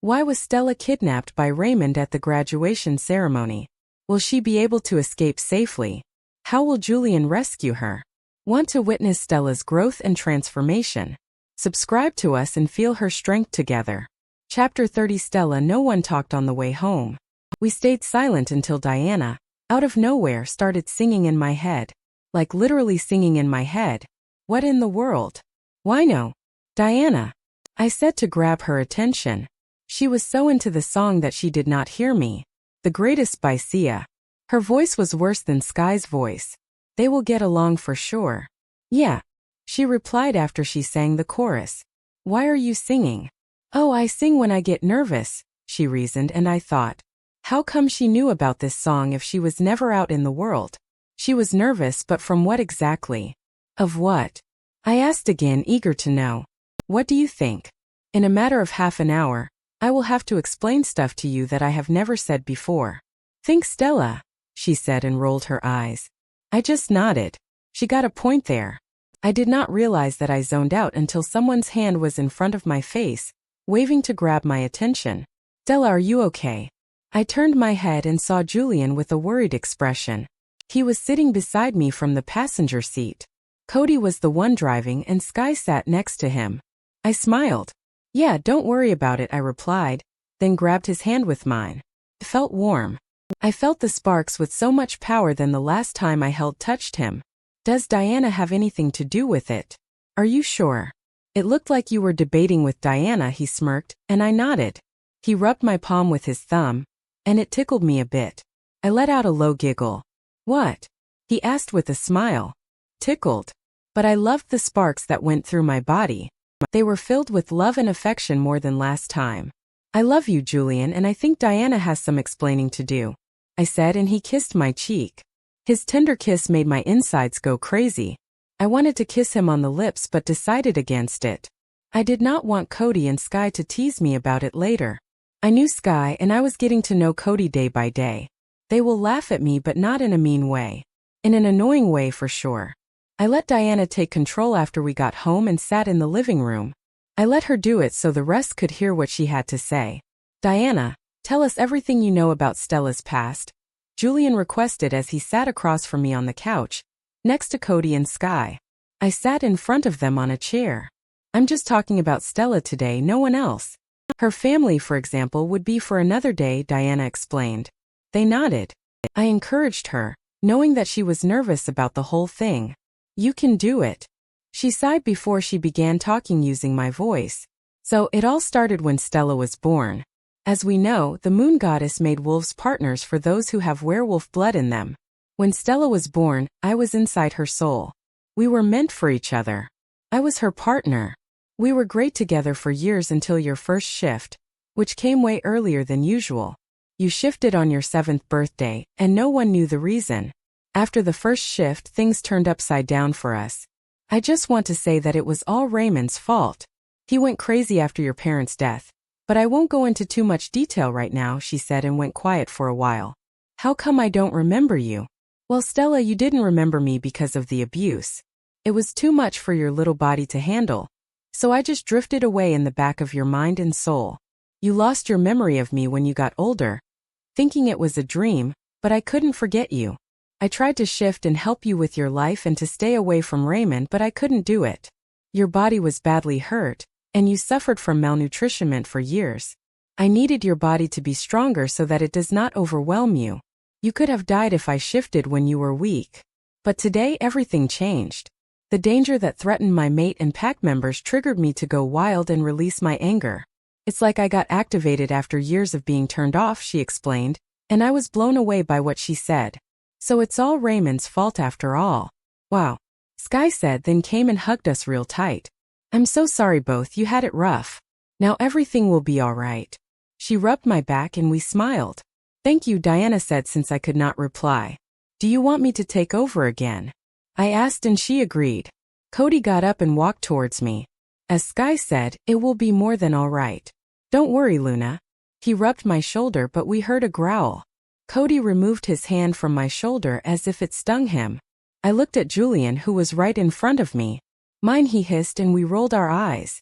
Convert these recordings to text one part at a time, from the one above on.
Why was Stella kidnapped by Raymond at the graduation ceremony? Will she be able to escape safely? How will Julian rescue her? Want to witness Stella's growth and transformation? Subscribe to us and feel her strength together. Chapter 30. Stella. No one talked on the way home. We stayed silent until Diana, out of nowhere, started singing in my head. Like literally singing in my head. What in the world? Why no? Diana, I said to grab her attention. She was so into the song that she did not hear me. The Greatest by Sia. Her voice was worse than Sky's voice. They will get along for sure. Yeah, she replied after she sang the chorus. Why are you singing? Oh, I sing when I get nervous, she reasoned, and I thought, how come she knew about this song if she was never out in the world? She was nervous, but from what exactly? Of what? I asked again, eager to know. What do you think? In a matter of half an hour, I will have to explain stuff to you that I have never said before. Think, Stella, she said and rolled her eyes. I just nodded. She got a point there. I did not realize that I zoned out until someone's hand was in front of my face, waving to grab my attention. Stella, are you okay? I turned my head and saw Julian with a worried expression. He was sitting beside me from the passenger seat. Cody was the one driving and Sky sat next to him. I smiled. Yeah, don't worry about it, I replied, then grabbed his hand with mine. It felt warm. I felt the sparks with so much power than the last time I touched him. Does Diana have anything to do with it? Are you sure? It looked like you were debating with Diana, he smirked, and I nodded. He rubbed my palm with his thumb, and it tickled me a bit. I let out a low giggle. What? He asked with a smile. Tickled. But I loved the sparks that went through my body. They were filled with love and affection more than last time. I love you, Julian, and I think Diana has some explaining to do, I said, and he kissed my cheek. His tender kiss made my insides go crazy. I wanted to kiss him on the lips but decided against it. I did not want Cody and Sky to tease me about it later. I knew Sky and I was getting to know Cody day by day. They will laugh at me but not in a mean way. In an annoying way for sure. I let Diana take control after we got home and sat in the living room. I let her do it so the rest could hear what she had to say. Diana, tell us everything you know about Stella's past, Julian requested as he sat across from me on the couch, next to Cody and Sky. I sat in front of them on a chair. I'm just talking about Stella today, no one else. Her family, for example, would be for another day, Diana explained. They nodded. I encouraged her, knowing that she was nervous about the whole thing. You can do it. She sighed before she began talking using my voice. So, it all started when Stella was born. As we know, the moon goddess made wolves partners for those who have werewolf blood in them. When Stella was born, I was inside her soul. We were meant for each other. I was her partner. We were great together for years until your first shift, which came way earlier than usual. You shifted on your 7th birthday, and no one knew the reason. After the first shift, things turned upside down for us. I just want to say that it was all Raymond's fault. He went crazy after your parents' death. But I won't go into too much detail right now, she said and went quiet for a while. How come I don't remember you? Well, Stella, you didn't remember me because of the abuse. It was too much for your little body to handle. So I just drifted away in the back of your mind and soul. You lost your memory of me when you got older, thinking it was a dream, but I couldn't forget you. I tried to shift and help you with your life and to stay away from Raymond, but I couldn't do it. Your body was badly hurt, and you suffered from malnutrition for years. I needed your body to be stronger so that it does not overwhelm you. You could have died if I shifted when you were weak. But today everything changed. The danger that threatened my mate and pack members triggered me to go wild and release my anger. It's like I got activated after years of being turned off, she explained, and I was blown away by what she said. So it's all Raymond's fault after all. Wow, Sky said, then came and hugged us real tight. I'm so sorry both, you had it rough. Now everything will be all right. She rubbed my back and we smiled. Thank you, Diana said since I could not reply. Do you want me to take over again? I asked and she agreed. Cody got up and walked towards me. As Sky said, it will be more than all right. Don't worry, Luna. He rubbed my shoulder but we heard a growl. Cody removed his hand from my shoulder as if it stung him. I looked at Julian who was right in front of me. Mine, he hissed, and we rolled our eyes.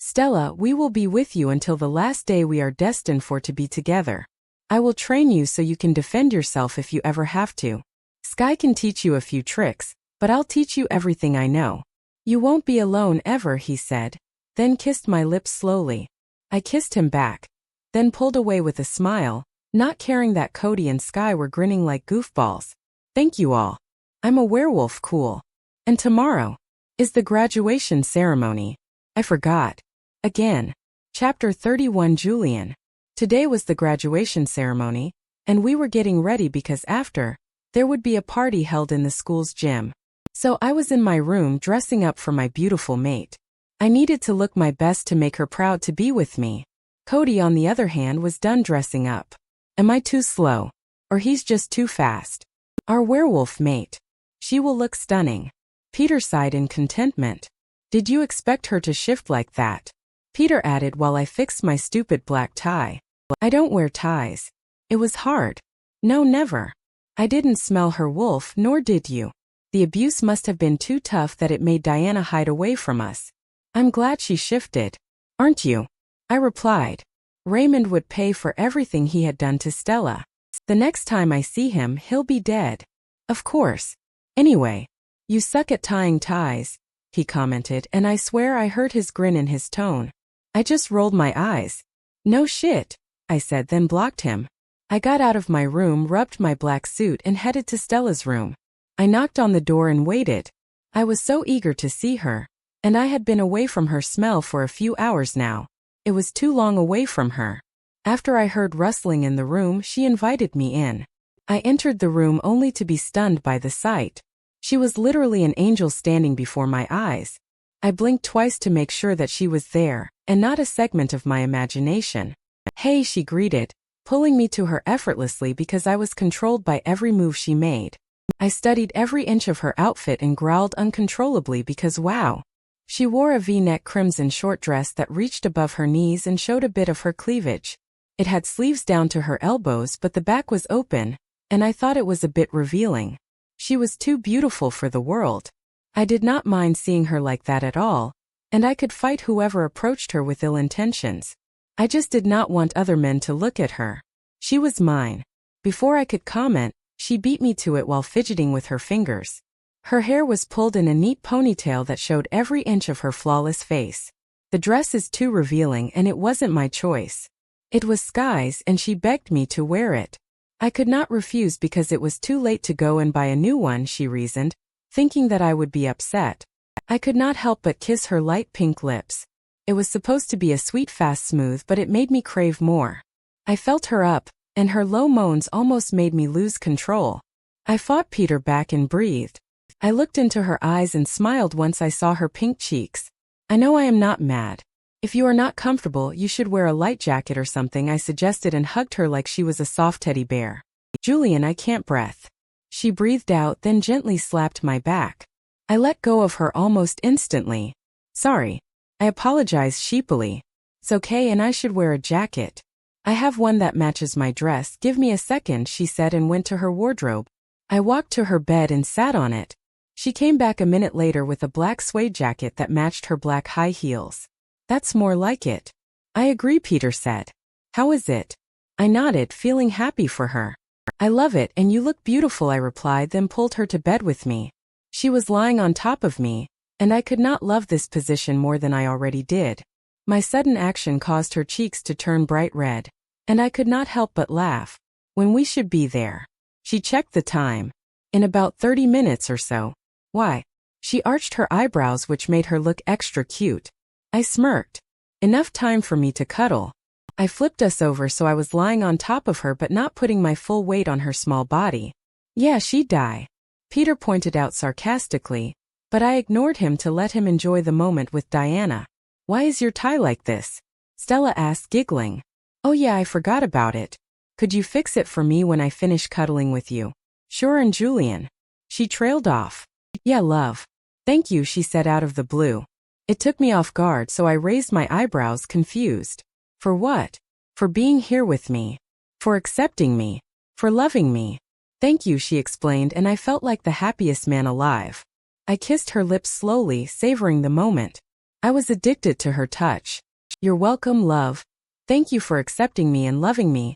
Stella, we will be with you until the last day we are destined for to be together. I will train you so you can defend yourself if you ever have to. Sky can teach you a few tricks, but I'll teach you everything I know. You won't be alone ever, he said, then kissed my lips slowly. I kissed him back, then pulled away with a smile, not caring that Cody and Sky were grinning like goofballs. Thank you all. I'm a werewolf, cool. And tomorrow is the graduation ceremony. I forgot. Again. Chapter 31 Julian. Today was the graduation ceremony, and we were getting ready because after, there would be a party held in the school's gym. So I was in my room dressing up for my beautiful mate. I needed to look my best to make her proud to be with me. Cody, on the other hand, was done dressing up. Am I too slow? Or he's just too fast? Our werewolf mate. She will look stunning. Peter sighed in contentment. Did you expect her to shift like that? Peter added while I fixed my stupid black tie. I don't wear ties. It was hard. No, never. I didn't smell her wolf, nor did you. The abuse must have been too tough that it made Diana hide away from us. I'm glad she shifted. Aren't you? I replied. Raymond would pay for everything he had done to Stella. The next time I see him, he'll be dead. Of course. Anyway, you suck at tying ties, he commented, and I swear I heard his grin in his tone. I just rolled my eyes. No shit, I said, then blocked him. I got out of my room, rubbed my black suit, and headed to Stella's room. I knocked on the door and waited. I was so eager to see her, and I had been away from her smell for a few hours now. It was too long away from her. After I heard rustling in the room, she invited me in. I entered the room only to be stunned by the sight. She was literally an angel standing before my eyes. I blinked twice to make sure that she was there, and not a segment of my imagination. Hey, she greeted, pulling me to her effortlessly because I was controlled by every move she made. I studied every inch of her outfit and growled uncontrollably because wow. She wore a V-neck crimson short dress that reached above her knees and showed a bit of her cleavage. It had sleeves down to her elbows, but the back was open, and I thought it was a bit revealing. She was too beautiful for the world. I did not mind seeing her like that at all, and I could fight whoever approached her with ill intentions. I just did not want other men to look at her. She was mine. Before I could comment, she beat me to it while fidgeting with her fingers. Her hair was pulled in a neat ponytail that showed every inch of her flawless face. The dress is too revealing, and it wasn't my choice. It was Sky's, and she begged me to wear it. I could not refuse because it was too late to go and buy a new one, she reasoned, thinking that I would be upset. I could not help but kiss her light pink lips. It was supposed to be a sweet fast smooth, but it made me crave more. I felt her up, and her low moans almost made me lose control. I fought Peter back and breathed. I looked into her eyes and smiled once I saw her pink cheeks. I know I am not mad. If you are not comfortable, you should wear a light jacket or something, I suggested, and hugged her like she was a soft teddy bear. Julian, I can't breathe. She breathed out, then gently slapped my back. I let go of her almost instantly. Sorry. I apologized sheepily. It's okay, and I should wear a jacket. I have one that matches my dress. Give me a second, she said, and went to her wardrobe. I walked to her bed and sat on it. She came back a minute later with a black suede jacket that matched her black high heels. That's more like it. I agree, Peter said. How is it? I nodded, feeling happy for her. I love it, and you look beautiful, I replied, then pulled her to bed with me. She was lying on top of me, and I could not love this position more than I already did. My sudden action caused her cheeks to turn bright red, and I could not help but laugh. When we should be there. She checked the time. In about 30 minutes or so. Why? She arched her eyebrows, which made her look extra cute. I smirked. Enough time for me to cuddle. I flipped us over so I was lying on top of her but not putting my full weight on her small body. Yeah, she'd die. Peter pointed out sarcastically, but I ignored him to let him enjoy the moment with Diana. Why is your tie like this? Stella asked, giggling. Oh yeah, I forgot about it. Could you fix it for me when I finish cuddling with you? Sure, and Julian. She trailed off. Yeah, love. Thank you, she said out of the blue. It took me off guard, so I raised my eyebrows, confused. For what? For being here with me. For accepting me. For loving me. Thank you, she explained, and I felt like the happiest man alive. I kissed her lips slowly, savoring the moment. I was addicted to her touch. "You're welcome, love. Thank you for accepting me and loving me,"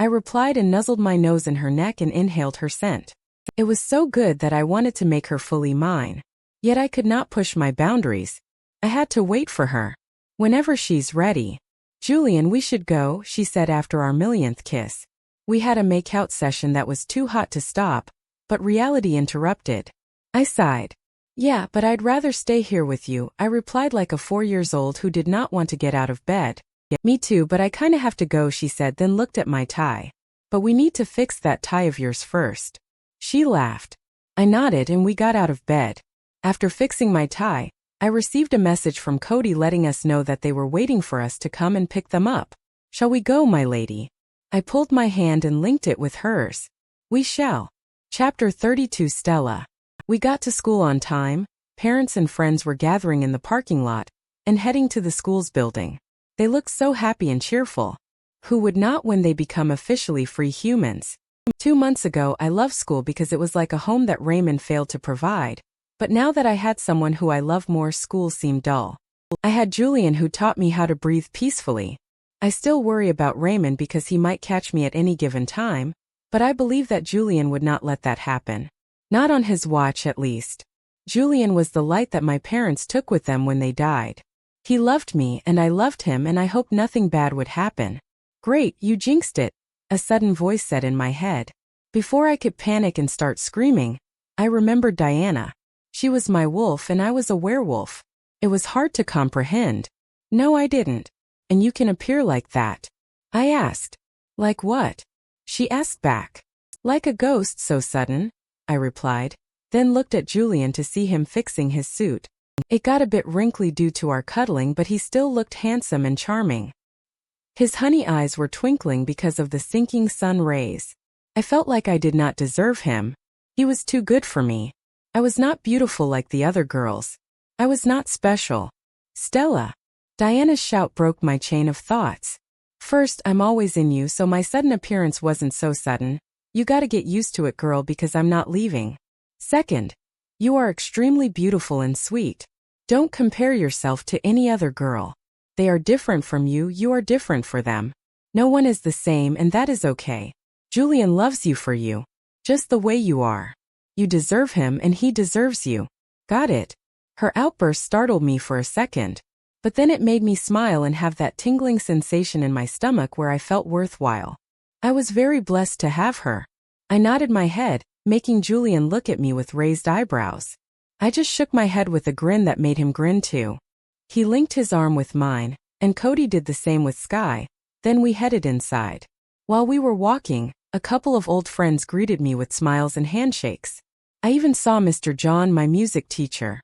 I replied and nuzzled my nose in her neck and inhaled her scent. It was so good that I wanted to make her fully mine. Yet I could not push my boundaries. I had to wait for her. "Whenever she's ready." "Julian, we should go," she said after our millionth kiss. We had a make-out session that was too hot to stop, but reality interrupted. I sighed. "Yeah, but I'd rather stay here with you," I replied like a 4-year-old who did not want to get out of bed. "Me too, but I kinda have to go," she said, then looked at my tie. "But we need to fix that tie of yours first." She laughed. I nodded and we got out of bed. After fixing my tie, I received a message from Cody letting us know that they were waiting for us to come and pick them up. "Shall we go, my lady?" I pulled my hand and linked it with hers. "We shall." Chapter 32 Stella. We got to school on time. Parents and friends were gathering in the parking lot and heading to the school's building. They looked so happy and cheerful. Who would not when they become officially free humans? 2 months ago, I loved school because it was like a home that Raymond failed to provide. But now that I had someone who I love more, school seemed dull. I had Julian who taught me how to breathe peacefully. I still worry about Raymond because he might catch me at any given time, but I believe that Julian would not let that happen. Not on his watch, at least. Julian was the light that my parents took with them when they died. He loved me and I loved him, and I hoped nothing bad would happen. "Great, you jinxed it," a sudden voice said in my head. Before I could panic and start screaming, I remembered Diana. She was my wolf and I was a werewolf. It was hard to comprehend. "No, I didn't. And you can appear like that?" I asked. "Like what?" She asked back. "Like a ghost, so sudden," I replied, then looked at Julian to see him fixing his suit. It got a bit wrinkly due to our cuddling, but he still looked handsome and charming. His honey eyes were twinkling because of the sinking sun rays. I felt like I did not deserve him. He was too good for me. I was not beautiful like the other girls. I was not special. "Stella." Diana's shout broke my chain of thoughts. "First, I'm always in you, so my sudden appearance wasn't so sudden. You gotta get used to it, girl, because I'm not leaving. Second, you are extremely beautiful and sweet. Don't compare yourself to any other girl. They are different from you, you are different for them. No one is the same, and that is okay. Julian loves you for you. Just the way you are. You deserve him and he deserves you. Got it?" Her outburst startled me for a second. But then it made me smile and have that tingling sensation in my stomach where I felt worthwhile. I was very blessed to have her. I nodded my head, making Julian look at me with raised eyebrows. I just shook my head with a grin that made him grin too. He linked his arm with mine, and Cody did the same with Sky. Then we headed inside. While we were walking, a couple of old friends greeted me with smiles and handshakes. I even saw Mr. John, my music teacher.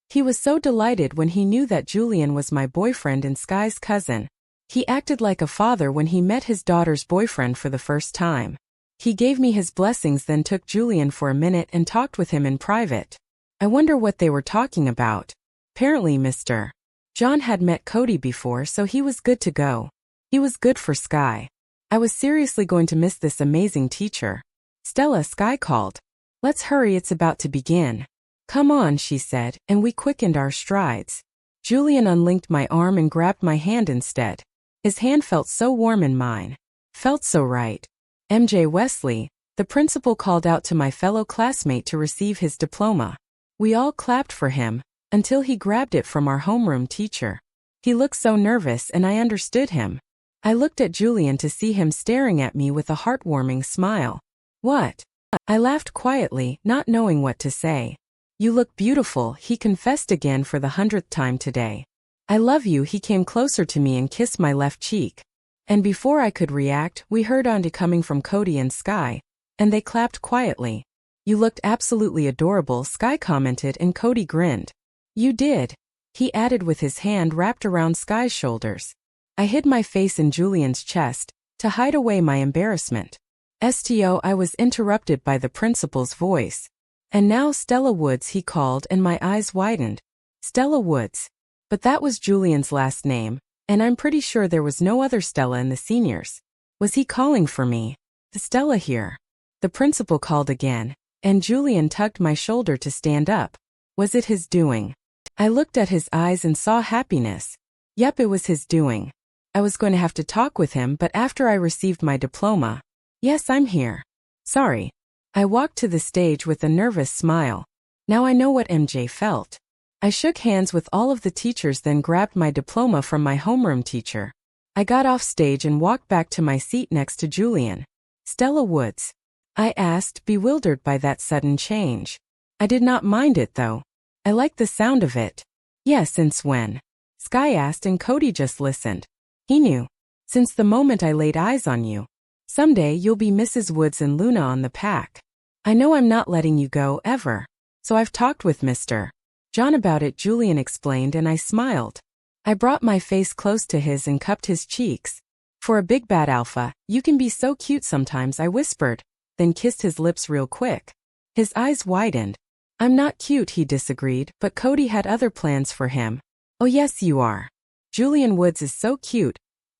He was so delighted when he knew that Julian was my boyfriend and Sky's cousin. He acted like a father when he met his daughter's boyfriend for the first time. He gave me his blessings, then took Julian for a minute and talked with him in private. I wonder what they were talking about. Apparently Mr. John had met Cody before, so he was good to go. He was good for Sky. I was seriously going to miss this amazing teacher. "Stella," Sky called. "Let's hurry, it's about to begin." "Come on," she said, and we quickened our strides. Julian unlinked my arm and grabbed my hand instead. His hand felt so warm in mine. Felt so right. "MJ Wesley," the principal called out to my fellow classmate to receive his diploma. We all clapped for him, until he grabbed it from our homeroom teacher. He looked so nervous and I understood him. I looked at Julian to see him staring at me with a heartwarming smile. "What?" I laughed quietly, not knowing what to say. "You look beautiful," he confessed again for the 100th time today. "I love you." He came closer to me and kissed my left cheek. And before I could react, we heard Auntie coming from Cody and Sky, and they clapped quietly. "You looked absolutely adorable," Sky commented, and Cody grinned. "You did," he added with his hand wrapped around Sky's shoulders. I hid my face in Julian's chest to hide away my embarrassment. "Sto," I was interrupted by the principal's voice. "And now Stella Woods," he called, and my eyes widened. Stella Woods. But that was Julian's last name, and I'm pretty sure there was no other Stella in the seniors. Was he calling for me? "The Stella here." The principal called again, and Julian tugged my shoulder to stand up. Was it his doing? I looked at his eyes and saw happiness. Yep, it was his doing. I was going to have to talk with him, but after I received my diploma. Yes, I'm here. Sorry. I walked to the stage with a nervous smile. Now I know what MJ felt. I shook hands with all of the teachers, then grabbed my diploma from my homeroom teacher. I got off stage and walked back to my seat next to Julian. Stella Woods? I asked, bewildered by that sudden change. I did not mind it though. I liked the sound of it. Yeah, since when? Sky asked, and Cody just listened. He knew. Since the moment I laid eyes on you. Someday you'll be Mrs. Woods and Luna on the pack. I know I'm not letting you go, ever. So I've talked with Mr. John about it, Julian explained, and I smiled. I brought my face close to his and cupped his cheeks. For a big bad alpha, you can be so cute sometimes, I whispered, then kissed his lips real quick. His eyes widened. I'm not cute, he disagreed, but Cody had other plans for him. Oh yes, you are. Julian Woods is so cute.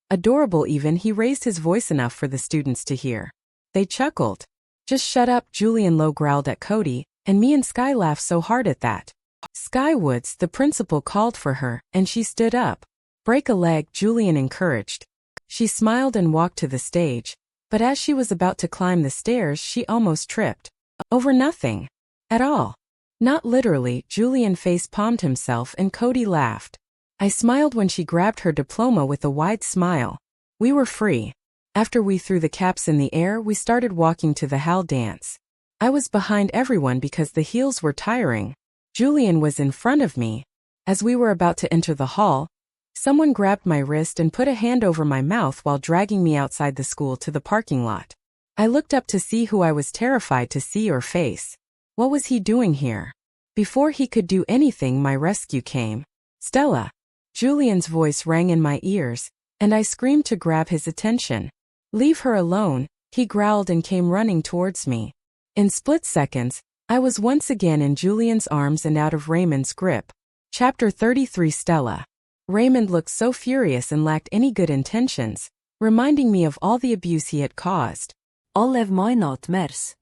Adorable even, he raised his voice enough for the students to hear. They chuckled. Just shut up, Julian low growled at Cody, and me and Sky laughed so hard at that. Sky Woods, the principal called for her, and she stood up. Break a leg, Julian encouraged. She smiled and walked to the stage, but as she was about to climb the stairs, she almost tripped. Over nothing. At all. Not literally, Julian face-palmed himself and Cody laughed. I smiled when she grabbed her diploma with a wide smile. We were free. After we threw the caps in the air, we started walking to the hall dance. I was behind everyone because the heels were tiring. Julian was in front of me. As we were about to enter the hall, someone grabbed my wrist and put a hand over my mouth while dragging me outside the school to the parking lot. I looked up to see who I was terrified to see or face. What was he doing here? Before he could do anything, my rescue came. Stella. Julian's voice rang in my ears, and I screamed to grab his attention. Leave her alone, he growled and came running towards me. In split seconds, I was once again in Julian's arms and out of Raymond's grip. Chapter 33 Stella. Raymond looked so furious and lacked any good intentions, reminding me of all the abuse he had caused. Allev not mers.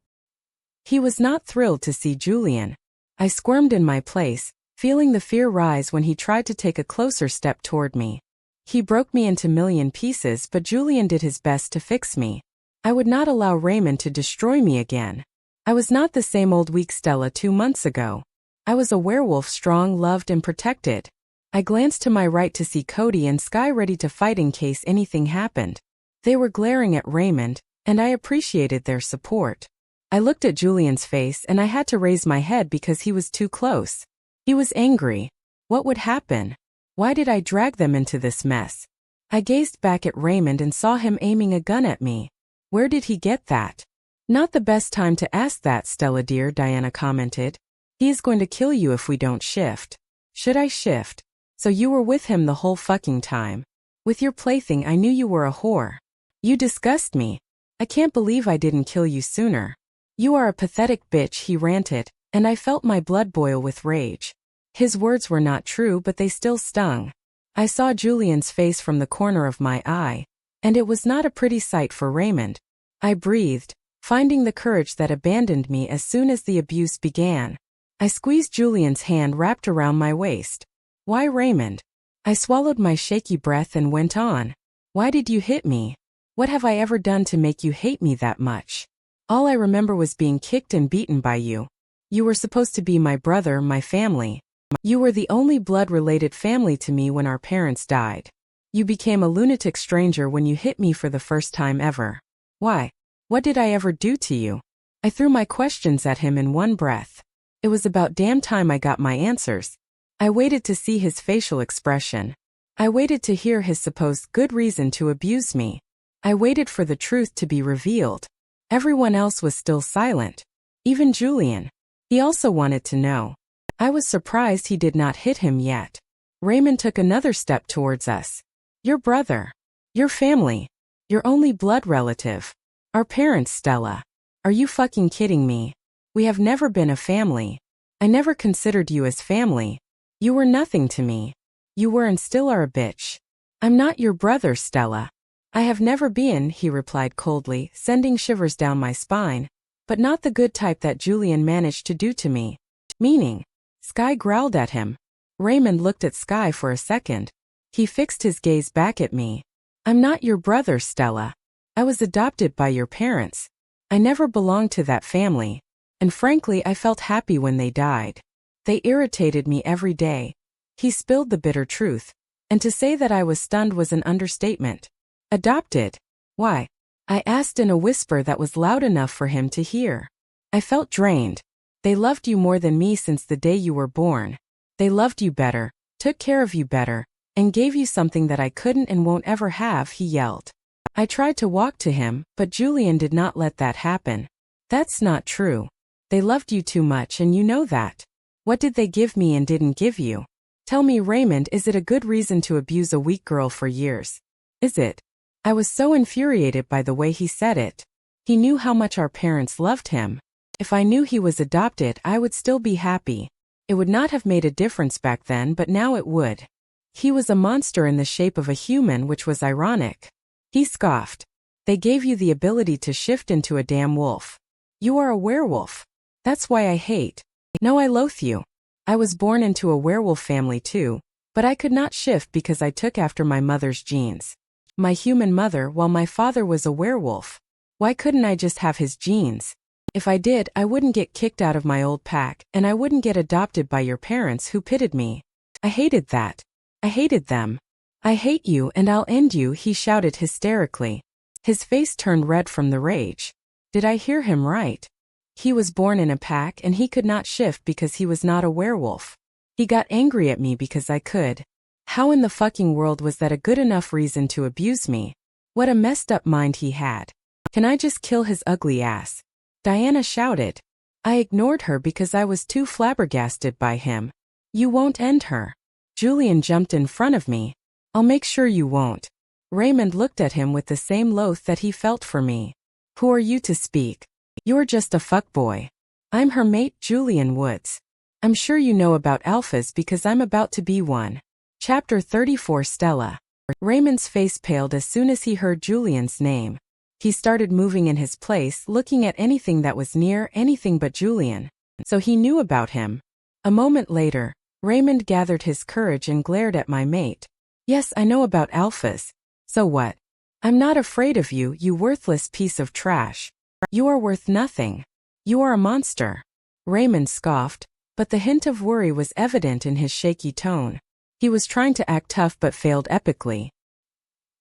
He was not thrilled to see Julian. I squirmed in my place, feeling the fear rise when he tried to take a closer step toward me. He broke me into million pieces, but Julian did his best to fix me. I would not allow Raymond to destroy me again. I was not the same old weak Stella 2 months ago. I was a werewolf, strong, loved, and protected. I glanced to my right to see Cody and Sky ready to fight in case anything happened. They were glaring at Raymond, and I appreciated their support. I looked at Julian's face and I had to raise my head because he was too close. He was angry. What would happen? Why did I drag them into this mess? I gazed back at Raymond and saw him aiming a gun at me. Where did he get that? Not the best time to ask that, Stella dear, Diana commented. He is going to kill you if we don't shift. Should I shift? So you were with him the whole fucking time. With your plaything I knew you were a whore. You disgust me. I can't believe I didn't kill you sooner. You are a pathetic bitch, he ranted, and I felt my blood boil with rage. His words were not true, but they still stung. I saw Julian's face from the corner of my eye, and it was not a pretty sight for Raymond. I breathed, finding the courage that abandoned me as soon as the abuse began. I squeezed Julian's hand wrapped around my waist. Why, Raymond? I swallowed my shaky breath and went on. Why did you hit me? What have I ever done to make you hate me that much? All I remember was being kicked and beaten by you. You were supposed to be my brother, my family. You were the only blood-related family to me when our parents died. You became a lunatic stranger when you hit me for the first time ever. Why? What did I ever do to you? I threw my questions at him in one breath. It was about damn time I got my answers. I waited to see his facial expression. I waited to hear his supposed good reason to abuse me. I waited for the truth to be revealed. Everyone else was still silent. Even Julian. He also wanted to know. I was surprised he did not hit him yet. Raymond took another step towards us. Your brother. Your family. Your only blood relative. Our parents, Stella. Are you fucking kidding me? We have never been a family. I never considered you as family. You were nothing to me. You were and still are a bitch. I'm not your brother, Stella. I have never been, he replied coldly, sending shivers down my spine, but not the good type that Julian managed to do to me. Meaning? Sky growled at him. Raymond looked at Sky for a second. He fixed his gaze back at me. I'm not your brother, Stella. I was adopted by your parents. I never belonged to that family. And frankly, I felt happy when they died. They irritated me every day. He spilled the bitter truth. And to say that I was stunned was an understatement. Adopted? Why? I asked in a whisper that was loud enough for him to hear. I felt drained. They loved you more than me since the day you were born. They loved you better, took care of you better, and gave you something that I couldn't and won't ever have, he yelled. I tried to walk to him, but Julian did not let that happen. That's not true. They loved you too much and you know that. What did they give me and didn't give you? Tell me, Raymond, is it a good reason to abuse a weak girl for years? Is it? I was so infuriated by the way he said it. He knew how much our parents loved him. If I knew he was adopted, I would still be happy. It would not have made a difference back then, but now it would. He was a monster in the shape of a human, which was ironic. He scoffed. They gave you the ability to shift into a damn wolf. You are a werewolf. That's why I hate. No, I loathe you. I was born into a werewolf family too, but I could not shift because I took after my mother's genes. My human mother, while my father was a werewolf. Why couldn't I just have his genes? If I did, I wouldn't get kicked out of my old pack, and I wouldn't get adopted by your parents who pitted me. I hated that. I hated them. I hate you and I'll end you, he shouted hysterically. His face turned red from the rage. Did I hear him right? He was born in a pack and he could not shift because he was not a werewolf. He got angry at me because I could. How in the fucking world was that a good enough reason to abuse me? What a messed up mind he had. Can I just kill his ugly ass? Diana shouted. I ignored her because I was too flabbergasted by him. You won't end her. Julian jumped in front of me. I'll make sure you won't. Raymond looked at him with the same loath that he felt for me. Who are you to speak? You're just a fuckboy. I'm her mate, Julian Woods. I'm sure you know about alphas because I'm about to be one. Chapter 34 Stella. Raymond's face paled as soon as he heard Julian's name. He started moving in his place, looking at anything that was near, anything but Julian. So he knew about him. A moment later, Raymond gathered his courage and glared at my mate. Yes, I know about alphas. So what? I'm not afraid of you, you worthless piece of trash. You are worth nothing. You are a monster. Raymond scoffed, but the hint of worry was evident in his shaky tone. He was trying to act tough but failed epically.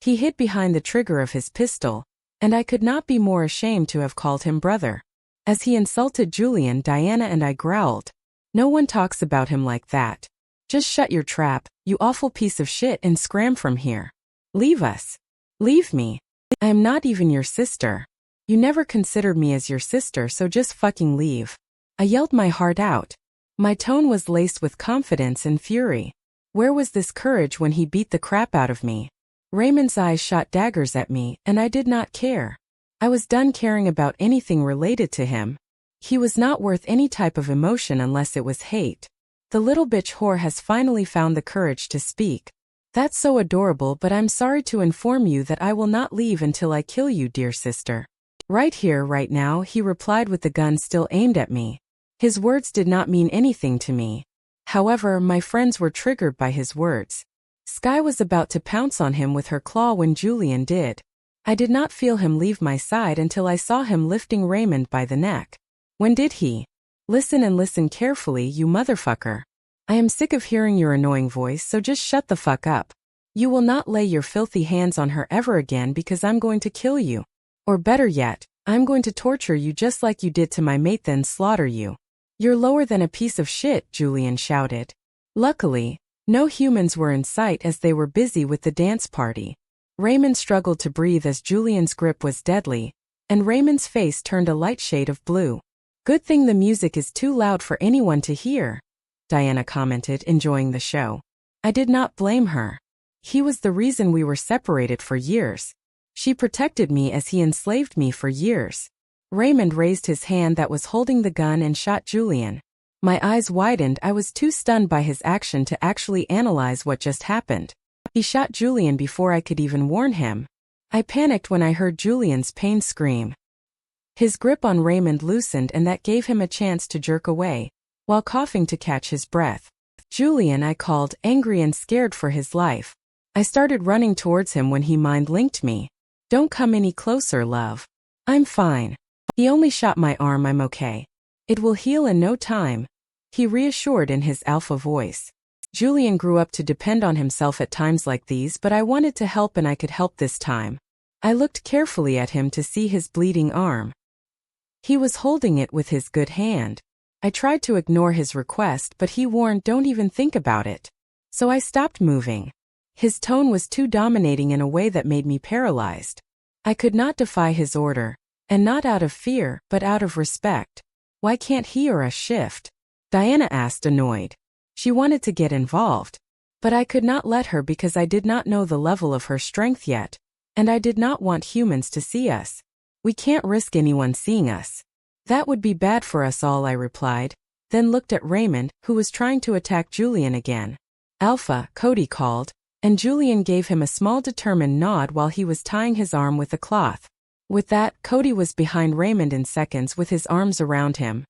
He hid behind the trigger of his pistol, and I could not be more ashamed to have called him brother. As he insulted Julian, Diana and I growled. No one talks about him like that. Just shut your trap, you awful piece of shit, and scram from here. Leave us. Leave me. I am not even your sister. You never considered me as your sister, so just fucking leave. I yelled my heart out. My tone was laced with confidence and fury. Where was this courage when he beat the crap out of me? Raymond's eyes shot daggers at me, and I did not care. I was done caring about anything related to him. He was not worth any type of emotion unless it was hate. The little bitch whore has finally found the courage to speak. That's so adorable, but I'm sorry to inform you that I will not leave until I kill you, dear sister. Right here, right now, he replied with the gun still aimed at me. His words did not mean anything to me. However, my friends were triggered by his words. Sky was about to pounce on him with her claw when Julian did. I did not feel him leave my side until I saw him lifting Raymond by the neck. When did he? Listen and listen carefully, you motherfucker. I am sick of hearing your annoying voice, so just shut the fuck up. You will not lay your filthy hands on her ever again because I'm going to kill you. Or better yet, I'm going to torture you just like you did to my mate, then slaughter you. You're lower than a piece of shit, Julian shouted. Luckily, no humans were in sight as they were busy with the dance party. Raymond struggled to breathe as Julian's grip was deadly, and Raymond's face turned a light shade of blue. Good thing the music is too loud for anyone to hear, Diana commented, enjoying the show. I did not blame her. He was the reason we were separated for years. She protected me as he enslaved me for years. Raymond raised his hand that was holding the gun and shot Julian. My eyes widened. I was too stunned by his action to actually analyze what just happened. He shot Julian before I could even warn him. I panicked when I heard Julian's pain scream. His grip on Raymond loosened and that gave him a chance to jerk away, while coughing to catch his breath. Julian, I called, angry and scared for his life. I started running towards him when he mind-linked me. Don't come any closer, love. I'm fine. He only shot my arm, I'm okay. It will heal in no time, he reassured in his alpha voice. Julian grew up to depend on himself at times like these, but I wanted to help and I could help this time. I looked carefully at him to see his bleeding arm. He was holding it with his good hand. I tried to ignore his request, but he warned, don't even think about it. So I stopped moving. His tone was too dominating in a way that made me paralyzed. I could not defy his order, and not out of fear, but out of respect. Why can't he or us shift? Diana asked, annoyed. She wanted to get involved. But I could not let her because I did not know the level of her strength yet, and I did not want humans to see us. We can't risk anyone seeing us. That would be bad for us all, I replied, then looked at Raymond, who was trying to attack Julian again. Alpha, Cody called, and Julian gave him a small determined nod while he was tying his arm with a cloth. With that, Cody was behind Raymond in seconds with his arms around him.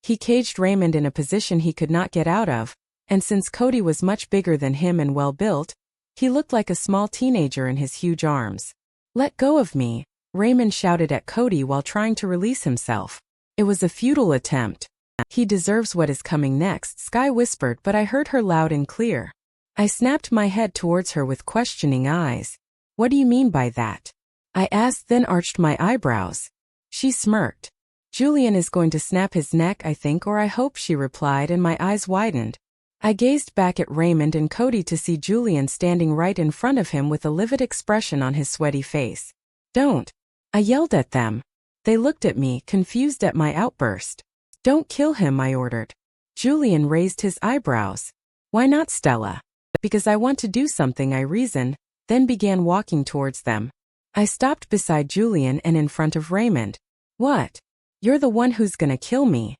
He caged Raymond in a position he could not get out of, and since Cody was much bigger than him and well-built, he looked like a small teenager in his huge arms. Let go of me, Raymond shouted at Cody while trying to release himself. It was a futile attempt. He deserves what is coming next, Sky whispered, but I heard her loud and clear. I snapped my head towards her with questioning eyes. What do you mean by that? I asked, then arched my eyebrows. She smirked. Julian is going to snap his neck, I think, or I hope, she replied, and my eyes widened. I gazed back at Raymond and Cody to see Julian standing right in front of him with a livid expression on his sweaty face. Don't! I yelled at them. They looked at me, confused at my outburst. Don't kill him, I ordered. Julian raised his eyebrows. Why not, Stella? Because I want to do something, I reasoned, then began walking towards them. I stopped beside Julian and in front of Raymond. What? You're the one who's gonna kill me?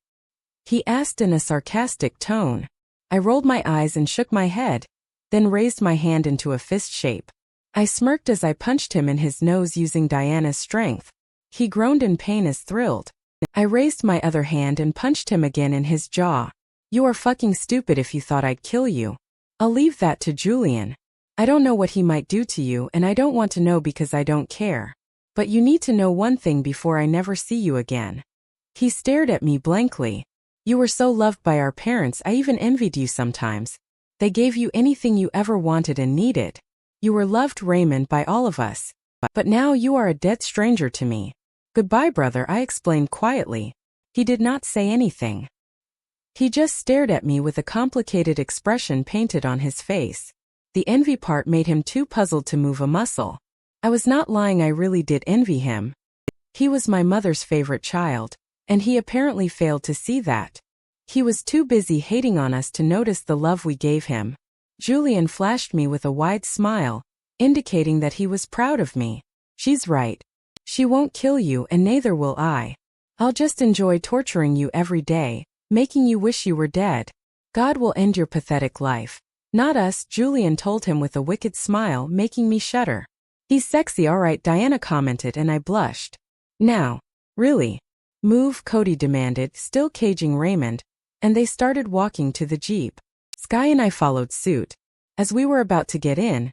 He asked in a sarcastic tone. I rolled my eyes and shook my head, then raised my hand into a fist shape. I smirked as I punched him in his nose using Diana's strength. He groaned in pain as thrilled. I raised my other hand and punched him again in his jaw. You are fucking stupid if you thought I'd kill you. I'll leave that to Julian. I don't know what he might do to you, and I don't want to know because I don't care. But you need to know one thing before I never see you again. He stared at me blankly. You were so loved by our parents, I even envied you sometimes. They gave you anything you ever wanted and needed. You were loved, Raymond, by all of us. But now you are a dead stranger to me. Goodbye, brother, I explained quietly. He did not say anything. He just stared at me with a complicated expression painted on his face. The envy part made him too puzzled to move a muscle. I was not lying, I really did envy him. He was my mother's favorite child, and he apparently failed to see that. He was too busy hating on us to notice the love we gave him. Julian flashed me with a wide smile, indicating that he was proud of me. She's right. She won't kill you, and neither will I. I'll just enjoy torturing you every day, making you wish you were dead. God will end your pathetic life. Not us, Julian told him with a wicked smile, making me shudder. He's sexy, alright, Diana commented, and I blushed. Now, really? Move, Cody demanded, still caging Raymond, and they started walking to the Jeep. Sky and I followed suit. As we were about to get in,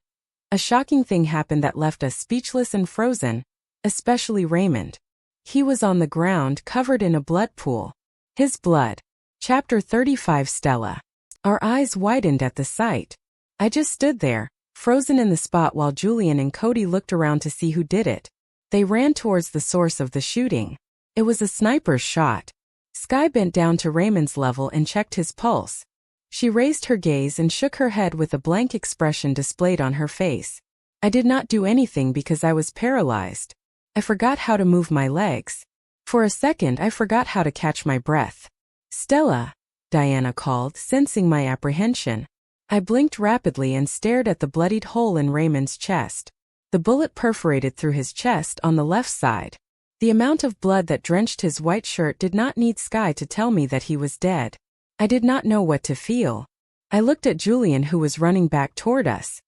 a shocking thing happened that left us speechless and frozen, especially Raymond. He was on the ground, covered in a blood pool. His blood. Chapter 35. Stella. Our eyes widened at the sight. I just stood there, frozen in the spot while Julian and Cody looked around to see who did it. They ran towards the source of the shooting. It was a sniper's shot. Sky bent down to Raymond's level and checked his pulse. She raised her gaze and shook her head with a blank expression displayed on her face. I did not do anything because I was paralyzed. I forgot how to move my legs. For a second I forgot how to catch my breath. Stella, Diana called, sensing my apprehension. I blinked rapidly and stared at the bloodied hole in Raymond's chest. The bullet perforated through his chest on the left side. The amount of blood that drenched his white shirt did not need Sky to tell me that he was dead. I did not know what to feel. I looked at Julian, who was running back toward us.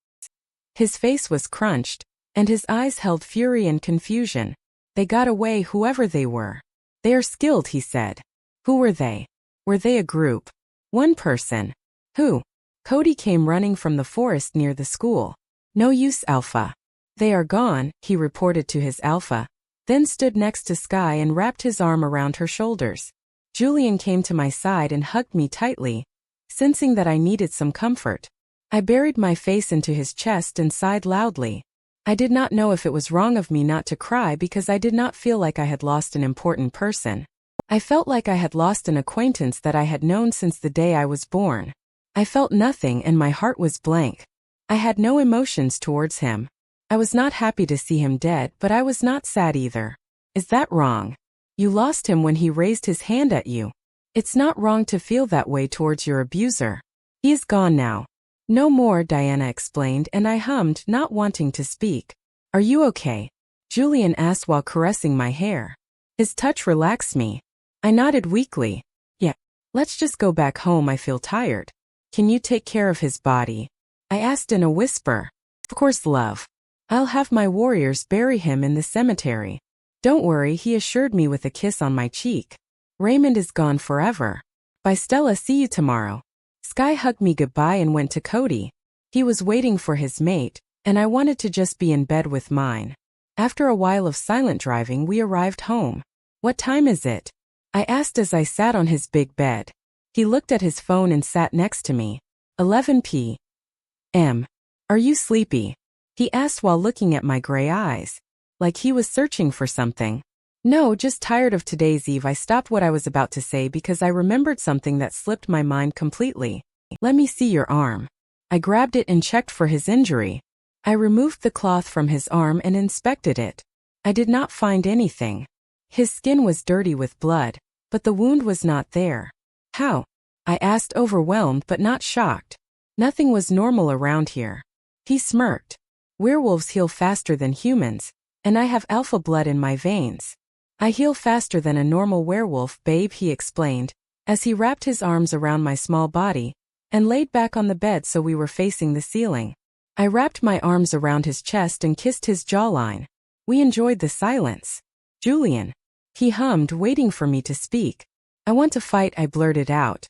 His face was crunched, and his eyes held fury and confusion. They got away, whoever they were. They are skilled, he said. Who were they? Were they a group? One person. Who? Cody came running from the forest near the school. No use, Alpha. They are gone, he reported to his Alpha, then stood next to Sky and wrapped his arm around her shoulders. Julian came to my side and hugged me tightly, sensing that I needed some comfort. I buried my face into his chest and sighed loudly. I did not know if it was wrong of me not to cry because I did not feel like I had lost an important person. I felt like I had lost an acquaintance that I had known since the day I was born. I felt nothing and my heart was blank. I had no emotions towards him. I was not happy to see him dead, but I was not sad either. Is that wrong? You lost him when he raised his hand at you. It's not wrong to feel that way towards your abuser. He is gone now. No more, Diana explained, and I hummed, not wanting to speak. Are you okay? Julian asked while caressing my hair. His touch relaxed me. I nodded weakly. Yeah. Let's just go back home, I feel tired. Can you take care of his body? I asked in a whisper. Of course, love. I'll have my warriors bury him in the cemetery. Don't worry, he assured me with a kiss on my cheek. Raymond is gone forever. Bye, Stella, see you tomorrow. Sky hugged me goodbye and went to Cody. He was waiting for his mate, and I wanted to just be in bed with mine. After a while of silent driving, we arrived home. What time is it? I asked as I sat on his big bed. He looked at his phone and sat next to me. 11 p.m. Are you sleepy? He asked while looking at my gray eyes. Like he was searching for something. No, just tired of today's eve. I stopped what I was about to say because I remembered something that slipped my mind completely. Let me see your arm. I grabbed it and checked for his injury. I removed the cloth from his arm and inspected it. I did not find anything. His skin was dirty with blood, but the wound was not there. How? I asked, overwhelmed but not shocked. Nothing was normal around here. He smirked. Werewolves heal faster than humans, and I have alpha blood in my veins. I heal faster than a normal werewolf, babe, he explained, as he wrapped his arms around my small body and laid back on the bed so we were facing the ceiling. I wrapped my arms around his chest and kissed his jawline. We enjoyed the silence. Julian. He hummed, waiting for me to speak. I want to fight, I blurted out.